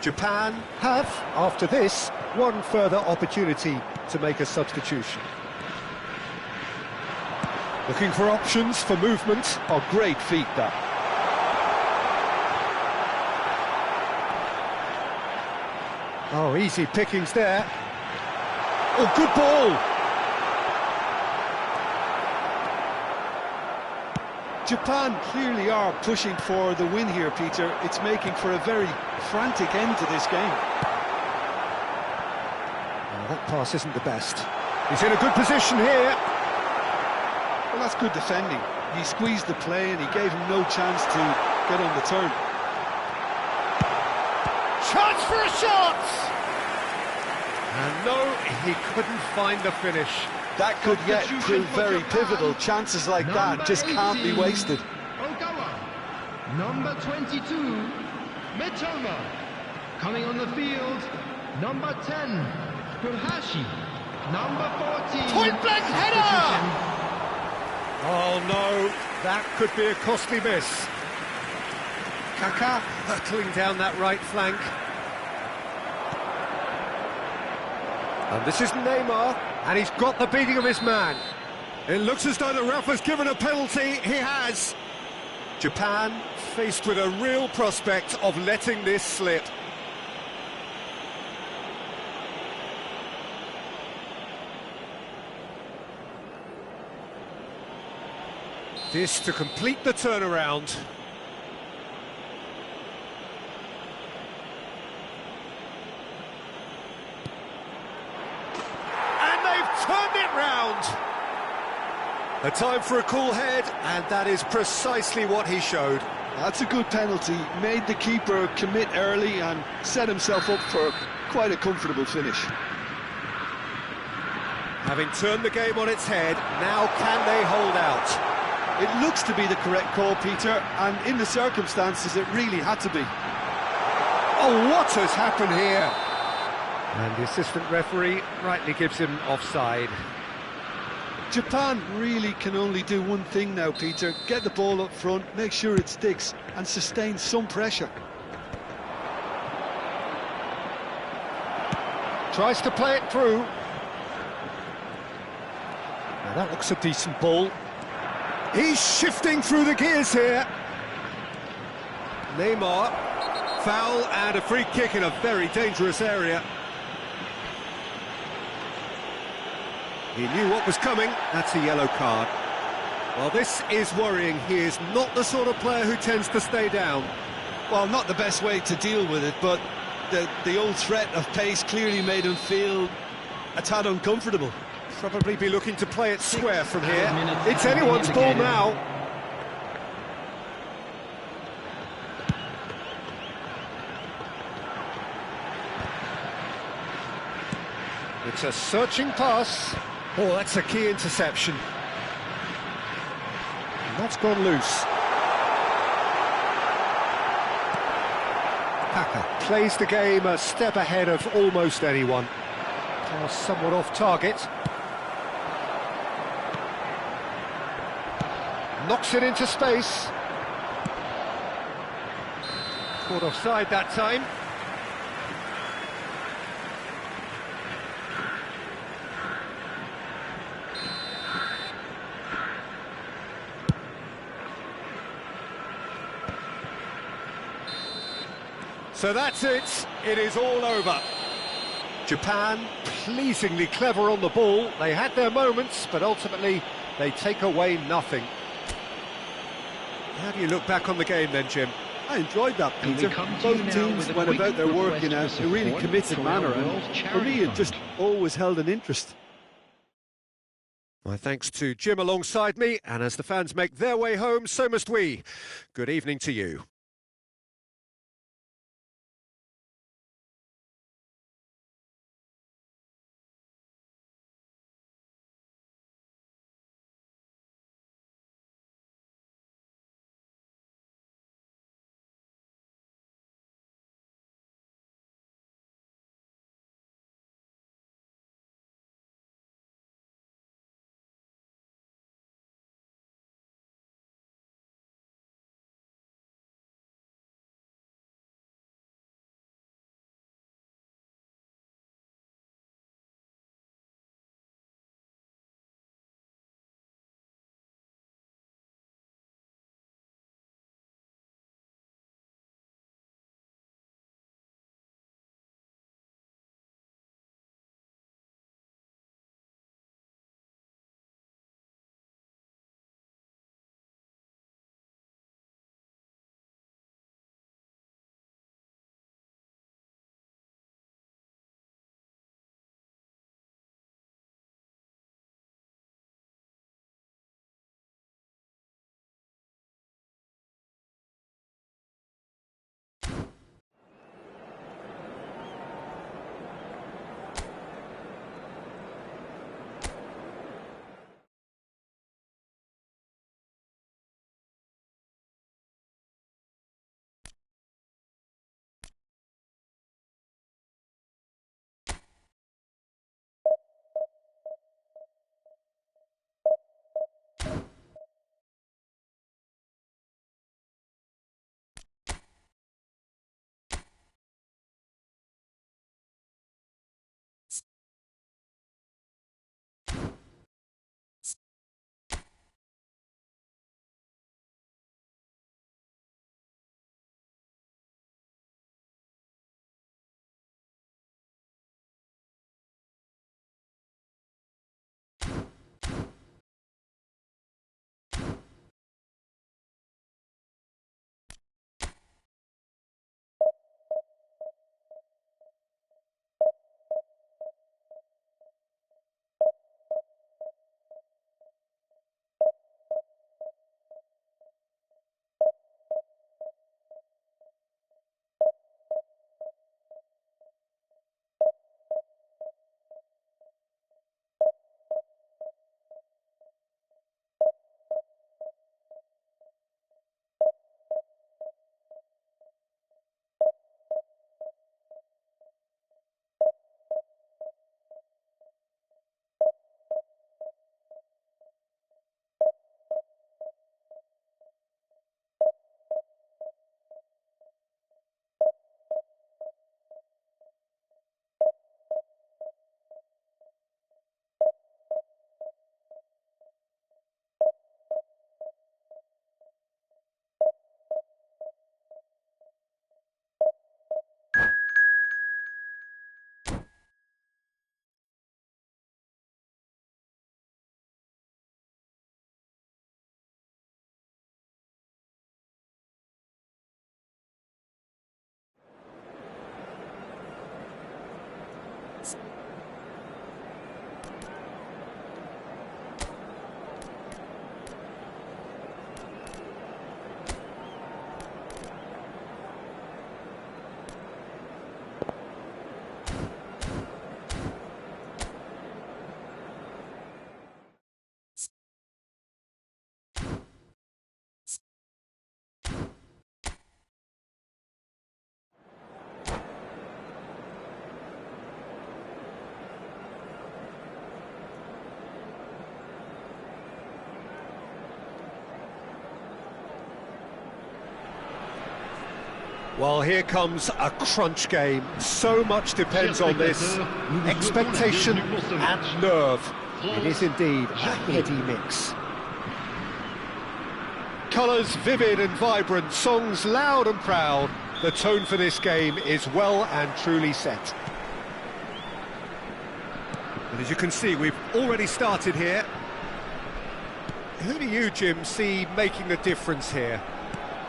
Japan have, after this, one further opportunity to make a substitution. Looking for options for movement. Oh, great feat, that. Oh, easy pickings there. Oh, good ball. Japan clearly are pushing for the win here, Peter. It's making for a very frantic end to this game. Oh, that pass isn't the best. He's in a good position here. Well, that's good defending. He squeezed the play and he gave him no chance to get on the turn. Chance for a shot! And no, he couldn't find the finish. That could yet prove very pivotal. Chances like that just can't be wasted. Ogawa. Number 22, Mitoma. Coming on the field, number 10, Fuhashi. Number 14. Point-blank header! Oh no, that could be a costly miss. Kaká hurtling down that right flank. And this is Neymar, and he's got the beating of his man. It looks as though the ref has given a penalty. He has. Japan faced with a real prospect of letting this slip. This to complete the turnaround. Turned it round. A time for a cool head, and that is precisely what he showed. That's a good penalty. Made the keeper commit early and set himself up for quite a comfortable finish. Having turned the game on its head, now can they hold out? It looks to be the correct call, Peter, and in the circumstances it really had to be. Oh, what has happened here? And the assistant referee rightly gives him offside. Japan really can only do one thing now, Peter. Get the ball up front, make sure it sticks, and sustain some pressure. Tries to play it through. Now that looks a decent ball. He's shifting through the gears here. Neymar. Foul and a free kick in a very dangerous area. He knew what was coming. That's a yellow card. Well, this is worrying. He is not the sort of player who tends to stay down. Well, not the best way to deal with it, but the old threat of pace clearly made him feel a tad uncomfortable. Probably be looking to play it square from here. It's anyone's ball now. It's a searching pass. Oh, that's a key interception. And that's gone loose. Kaká plays the game a step ahead of almost anyone. Pass somewhat off target. Knocks it into space. Caught offside that time. So that's it, it is all over. Japan, pleasingly clever on the ball. They had their moments, but ultimately they take away nothing. How do you look back on the game then, Jim? I enjoyed that, Peter. Both teams went about their work in a really committed manner, and for me it just always held an interest. My thanks to Jim alongside me, and as the fans make their way home, so must we. Good evening to you. Well, here comes a crunch game. So much depends on this. Expectation and nerve. It is indeed a heady mix. Colours vivid and vibrant, songs loud and proud. The tone for this game is well and truly set. And as you can see, we've already started here. Who do you, Jim, see making the difference here?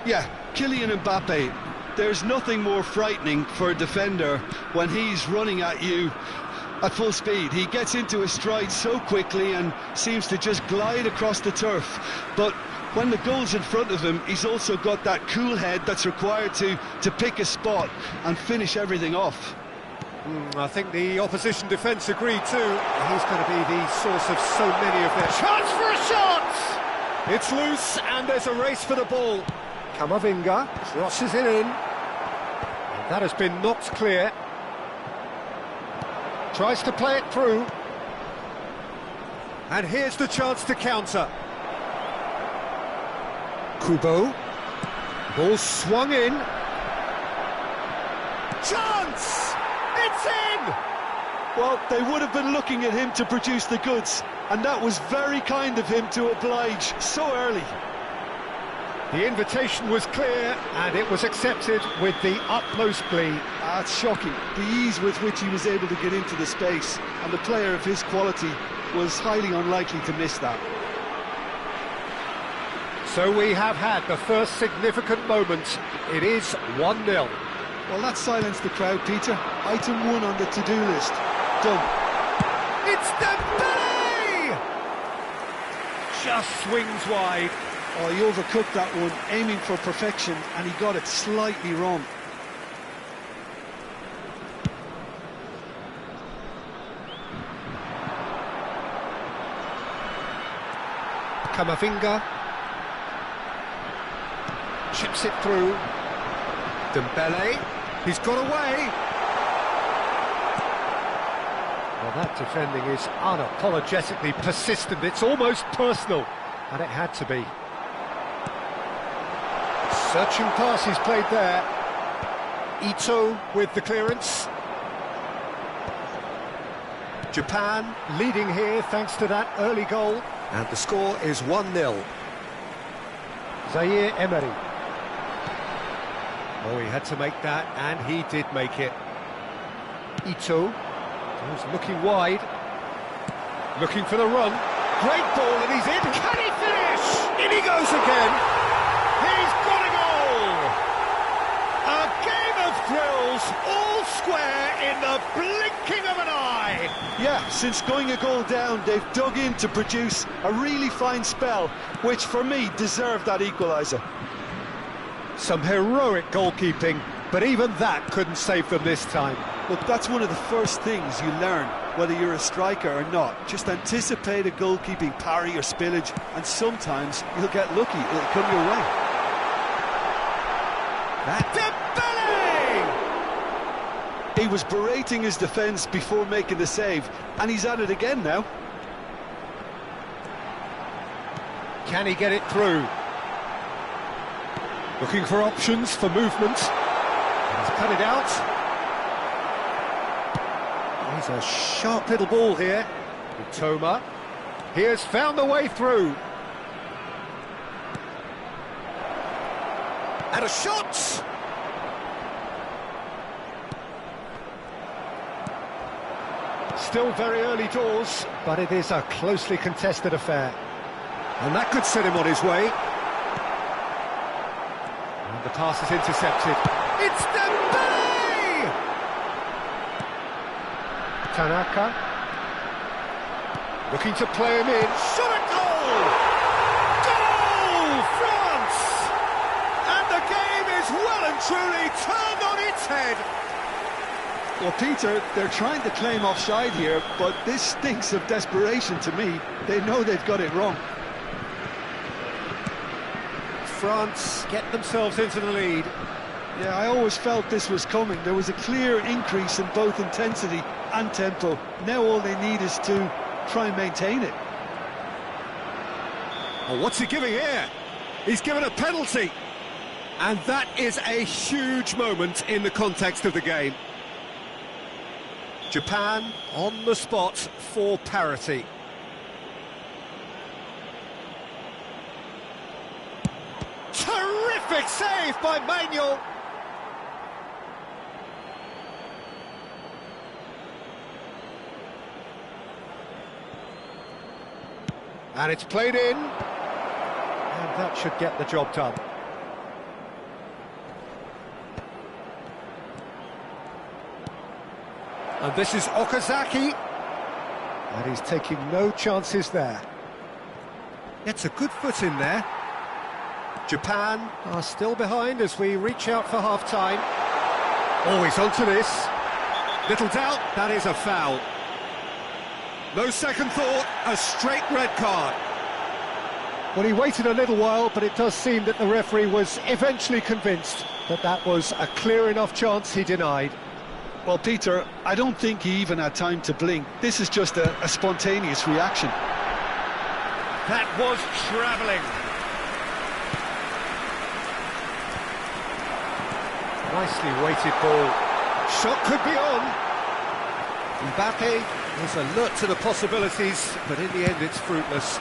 Yeah, Kylian Mbappe. There's nothing more frightening for a defender when he's running at you at full speed. He gets into his stride so quickly and seems to just glide across the turf. But when the goal's in front of him, he's also got that cool head that's required to pick a spot and finish everything off. I think the opposition defence agree too. He's going to be the source of so many of their... Chance for a shot! It's loose and there's a race for the ball. Camavinga crosses it in. And that has been knocked clear. Tries to play it through. And here's the chance to counter. Kubo. Ball swung in. Chance! It's in! Well, they would have been looking at him to produce the goods, and that was very kind of him to oblige so early. The invitation was clear, and it was accepted with the utmost glee. It's shocking, the ease with which he was able to get into the space, and the player of his quality was highly unlikely to miss that. So we have had the first significant moment. It is 1-0. Well, that silenced the crowd, Peter. Item 1 on the to-do list. Done. It's Dembele! Just swings wide. Oh, he overcooked that one, aiming for perfection, and he got it slightly wrong. Camavinga chips it through. Dembele, he's got away. Well, that defending is unapologetically persistent. It's almost personal, and it had to be. Searching pass he's played there. Ito with the clearance. Japan leading here thanks to that early goal. And the score is 1-0. Zaire Emery. Oh, he had to make that, and he did make it. Ito was looking wide. Looking for the run. Great ball, and he's in. Can he finish? In he goes again. He's got a goal! A game of thrills, all square in the blinking of an eye. Yeah, since going a goal down, they've dug in to produce a really fine spell, which for me deserved that equaliser. Some heroic goalkeeping, but even that couldn't save them this time. Look, that's one of the first things you learn, whether you're a striker or not. Just anticipate a goalkeeping parry or spillage, and sometimes you'll get lucky, it'll come your way. Dembele! He was berating his defence before making the save, and he's at it again now. Can he get it through? Looking for options for movement. He's cut it out. He's a sharp little ball here. Mitoma. He has found the way through. And a shot! Still very early doors, but it is a closely contested affair. And that could set him on his way. And the pass is intercepted. It's Dembele! Tanaka. Looking to play him in. Shot at goal! Goal! France! And the game is well and truly turned on its head. Well, Peter, they're trying to claim offside here, but this stinks of desperation to me. They know they've got it wrong. France get themselves into the lead. Yeah, I always felt this was coming. There was a clear increase in both intensity and tempo. Now all they need is to try and maintain it. Oh, what's he giving here? He's given a penalty. And that is a huge moment in the context of the game. Japan on the spot for parity. Terrific save by Manuel. And it's played in. And that should get the job done. And this is Okazaki. And he's taking no chances there. Gets a good foot in there. Japan are still behind as we reach out for half-time. Always onto this. Little doubt, that is a foul. No second thought, a straight red card. Well, he waited a little while, but it does seem that the referee was eventually convinced that that was a clear enough chance he denied. Well, Peter, I don't think he even had time to blink. This is just a spontaneous reaction. That was travelling. Nicely weighted ball. Shot could be on. Mbappe is alert to the possibilities, but in the end it's fruitless.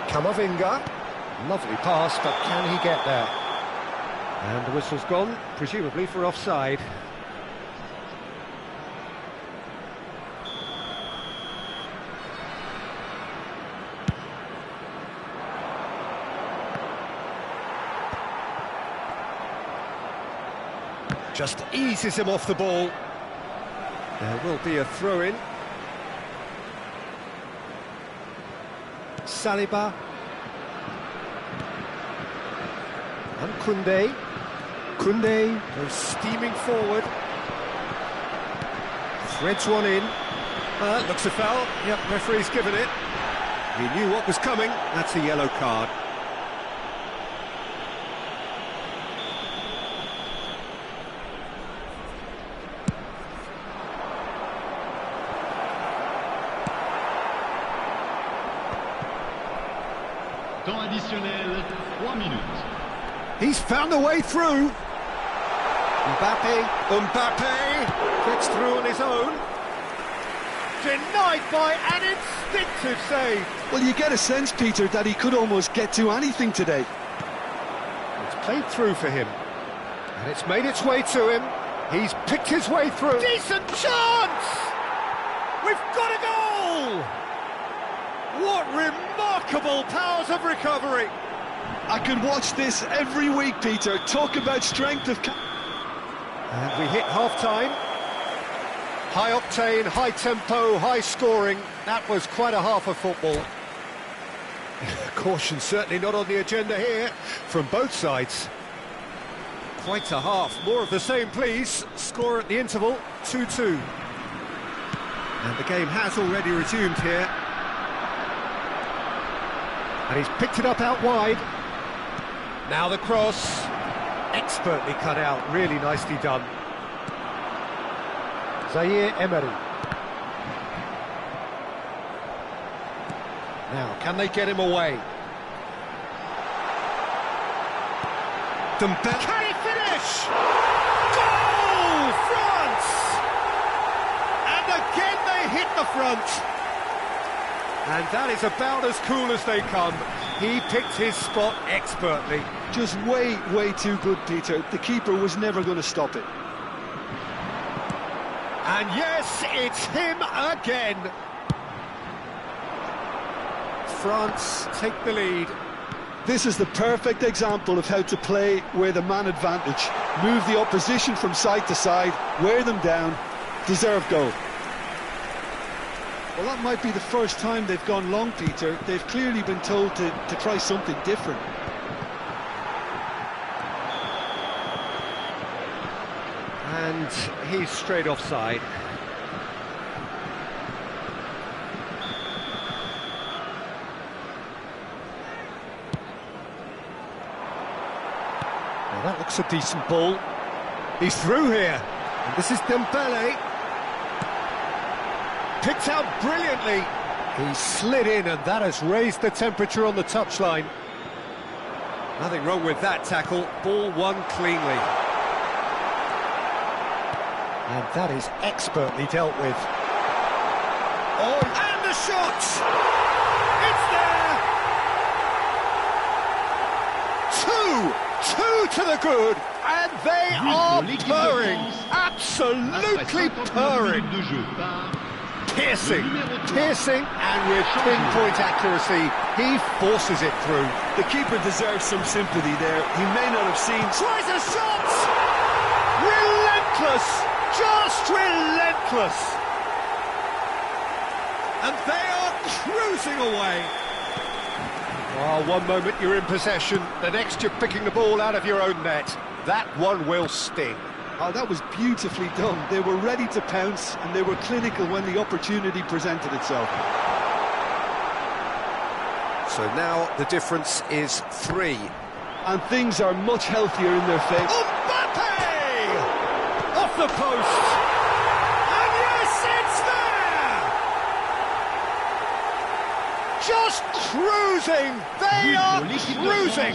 Kamavinga. Lovely pass, but can he get there? And the whistle's gone, presumably for offside. Just eases him off the ball. There will be a throw-in. Saliba. And Koundé. Koundé goes steaming forward. Threads one in. Looks a foul. Yep, referee's given it. He knew what was coming. That's a yellow card. Temps additionnel, 3 minutes. He's found a way through. Mbappe gets through on his own. Denied by an instinctive save. Well, you get a sense, Peter, that he could almost get to anything today. It's played through for him. And it's made its way to him. He's picked his way through. Decent chance! We've got a goal! What remarkable powers of recovery! I could watch this every week, Peter. Talk about strength of... And we hit half-time. High octane, high tempo, high scoring. That was quite a half of football. Caution certainly not on the agenda here from both sides. Quite a half. More of the same, please. Score at the interval, 2-2. And the game has already resumed here. And he's picked it up out wide. Now the cross. Expertly cut out, really nicely done. Zaire Emery. Now, can they get him away? Dembele. Can he finish? Goal! France! And again they hit the front. And that is about as cool as they come. He picked his spot expertly. Just way too good, Peter. The keeper was never going to stop it. And yes, it's him again. France take the lead. This is the perfect example of how to play with a man advantage. Move the opposition from side to side, wear them down, deserve goal. Well, that might be the first time they've gone long, Peter. They've clearly been told to try something different. And he's straight offside. Well, that looks a decent ball. He's through here. And this is Dembele. Picked out brilliantly. He slid in, and that has raised the temperature on the touchline. Nothing wrong with that tackle. Ball won cleanly. And that is expertly dealt with. Oh, and the shot! It's there! Two to the good, and they are purring, absolutely purring. Piercing, and with pinpoint accuracy, he forces it through. The keeper deserves some sympathy there. He may not have seen... Tries a shot! Relentless! Just relentless! And they are cruising away. Oh, one moment you're in possession, the next you're picking the ball out of your own net. That one will sting. Oh, that was beautifully done. They were ready to pounce, and they were clinical when the opportunity presented itself. So now the difference is 3. And things are much healthier in their favour. Mbappe! Off the post! And yes, it's there! Just cruising! They are cruising!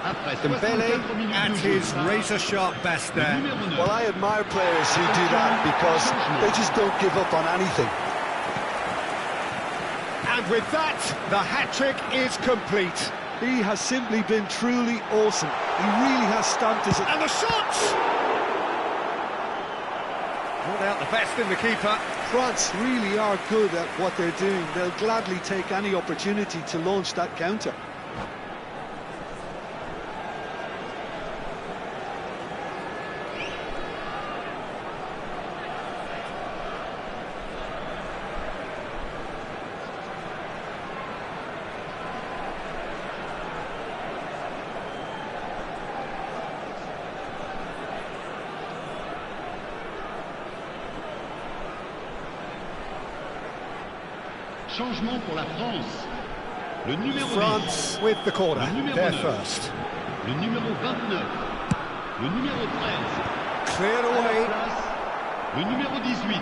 Dembele at his razor-sharp best there. Well, I admire players who do that because they just don't give up on anything. And with that, the hat-trick is complete. He has simply been truly awesome. He really has stamped his... And the shot! Not out the best in the keeper. France really are good at what they're doing. They'll gladly take any opportunity to launch that counter. Changement pour la France. Le numéro France 10. with the corner. Le numéro They're 9. first. Le numéro 29. Le numéro 13. Cleared away. Le numéro 18.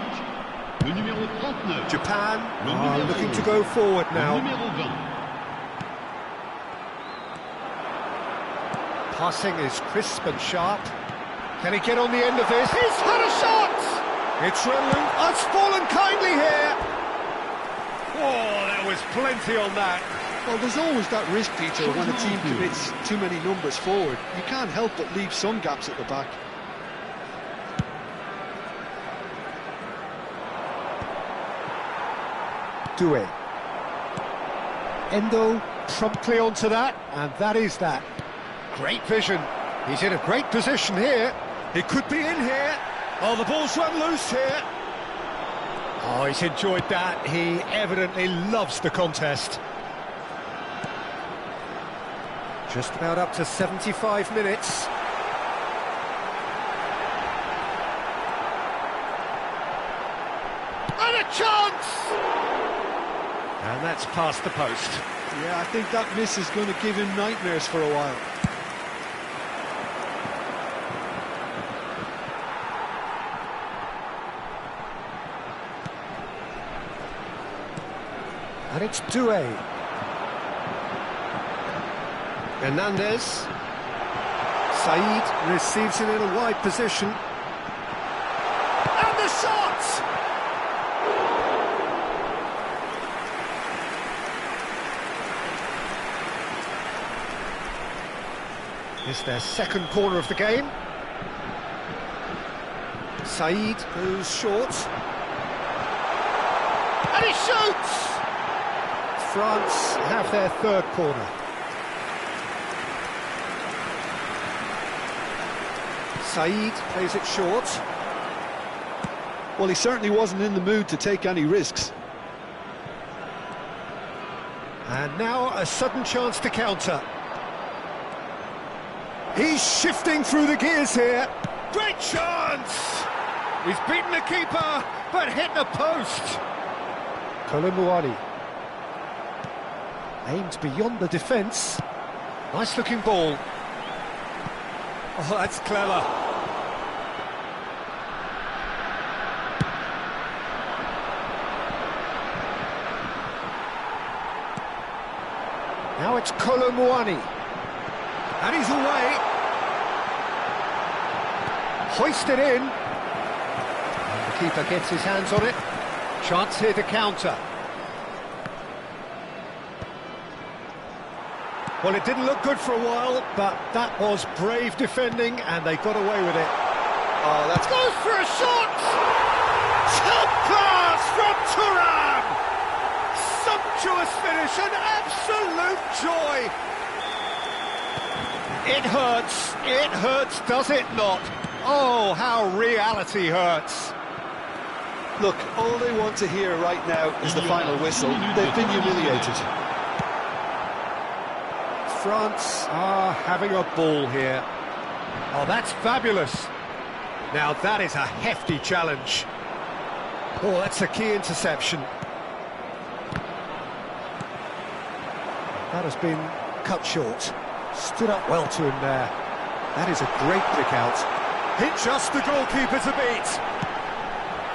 Le numéro 39. Japan Le are numéro looking to 11. go forward Le now. numéro 20. Passing is crisp and sharp. Can he get on the end of this? He's had a shot! It's Relu. Has fallen kindly here. Oh, there was plenty on that. Well, there's always that risk, Peter, when a team commits too many numbers forward. You can't help but leave some gaps at the back. Doué. Endo promptly onto that, and that is that. Great vision. He's in a great position here. He could be in here. Oh, the ball's run loose here. Oh, he's enjoyed that. He evidently loves the contest. Just about up to 75 minutes. And a chance! And that's past the post. Yeah, I think that miss is going to give him nightmares for a while. And it's Doué. Hernandez. Said receives it in a wide position. And the shot! It's their second corner of the game. Said goes short. And he shoots! France have their third corner. Said plays it short. Well, he certainly wasn't in the mood to take any risks. And now a sudden chance to counter. He's shifting through the gears here. Great chance! He's beaten the keeper, but hit the post. Kolomuani. Aimed beyond the defence. Nice looking ball. Oh, that's clever. Now it's Kolomouani. And he's away. Hoisted in. And the keeper gets his hands on it. Chance here to counter. Well, it didn't look good for a while, but that was brave defending, and they got away with it. Oh, that goes for a shot! Top class from Thuram! Sumptuous finish, an absolute joy! It hurts, does it not? Oh, how reality hurts. Look, all they want to hear right now is the final whistle. They've been humiliated. France are having a ball here. Oh, that's fabulous. Now that is a hefty challenge. Oh, that's a key interception. That has been cut short. Stood up well to him there. That is a great pick out. Hit just the goalkeeper to beat.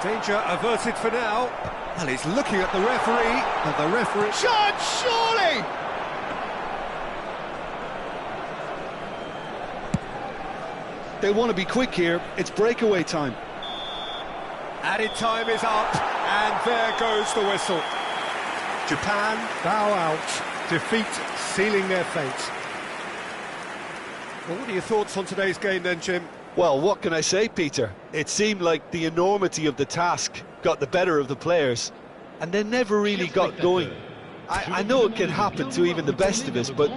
Danger averted for now. Well, he's looking at the referee, and the referee... Shot, surely! They want to be quick here. It's breakaway time. Added time is up, and there goes the whistle. Japan bow out, defeat sealing their fate. Well, what are your thoughts on today's game then, Jim? Well, what can I say, Peter? It seemed like the enormity of the task got the better of the players, and they never really got going. I know it can happen to even the best of us, but...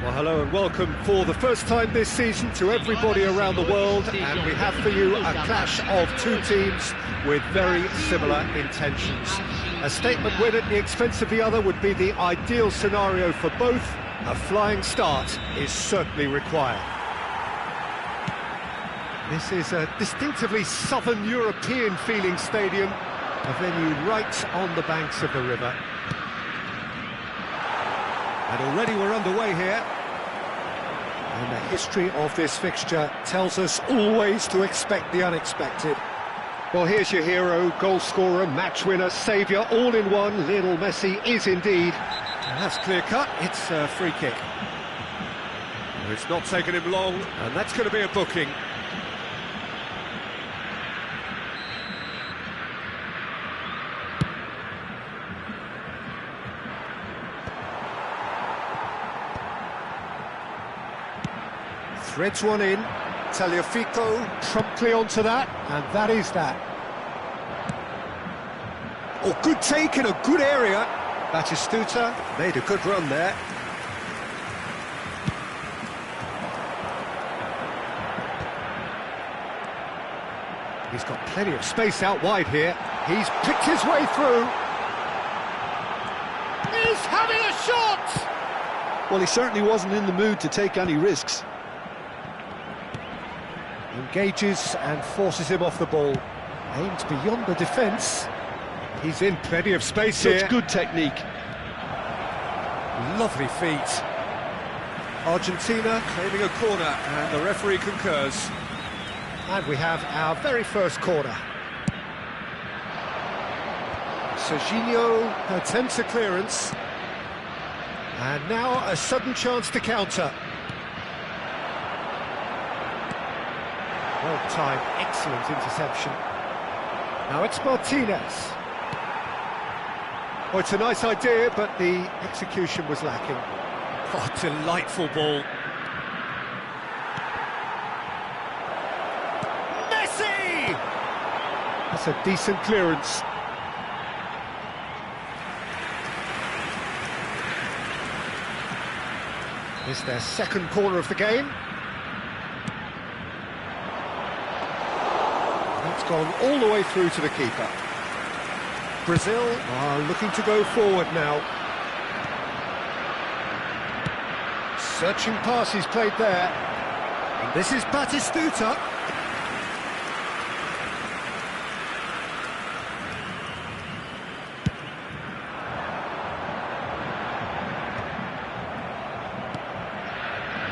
Well, hello and welcome for the first time this season to everybody around the world, and we have for you a clash of two teams with very similar intentions. A statement win at the expense of the other would be the ideal scenario for both. A flying start is certainly required. This is a distinctively southern European feeling stadium, a venue right on the banks of the river. And already we're underway here. And the history of this fixture tells us always to expect the unexpected. Well, here's your hero, goal scorer, match winner, saviour, all in one. Lionel Messi is indeed. And that's clear cut, it's a free kick. Well, it's not taken him long, and that's going to be a booking. Threads one in, Tagliafico promptly onto that, and that is that. Oh, good take in a good area. Batistuta made a good run there. He's got plenty of space out wide here. He's picked his way through. He's having a shot! Well, he certainly wasn't in the mood to take any risks. Engages and forces him off the ball. Aims beyond the defence. He's in plenty of space here. Such good technique. Lovely feet. Argentina claiming a corner, and the referee concurs. And we have our very first corner. Serginho attempts a clearance. And now a sudden chance to counter. Well-timed, excellent interception. Now it's Martinez. Oh, it's a nice idea, but the execution was lacking. Oh, delightful ball. Messi! That's a decent clearance. It's their second corner of the game. It's gone all the way through to the keeper. Brazil are looking to go forward now. Searching pass he's played there. And this is Batistuta.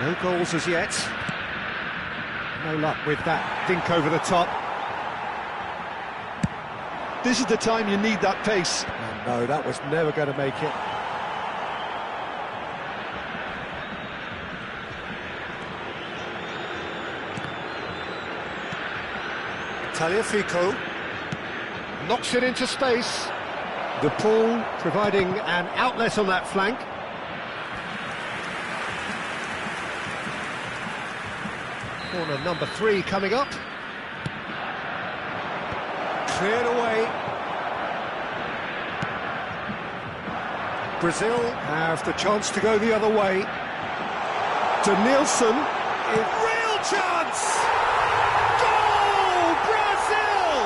No goals as yet. No luck with that dink over the top. This is the time you need that pace. Oh, no, that was never going to make it. Tagliafico knocks it into space. The Paul providing an outlet on that flank. Corner number 3 coming up. Cleared away. Brazil have the chance to go the other way. Denilson, real chance! Goal! Brazil!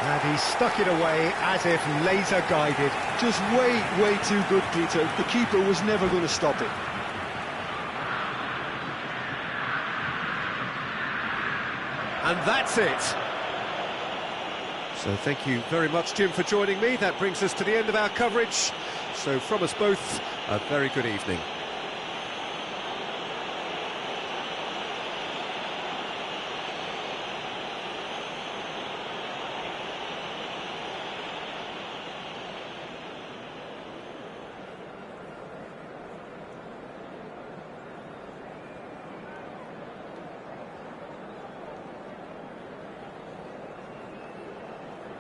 And he stuck it away as if laser guided. Just way too good, Peter. The keeper was never going to stop it. And that's it. So thank you very much, Jim, for joining me. That brings us to the end of our coverage. So from us both, a very good evening.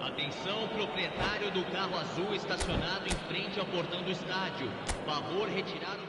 Atenção, proprietário do carro azul estacionado em frente ao portão do estádio. Favor retirar o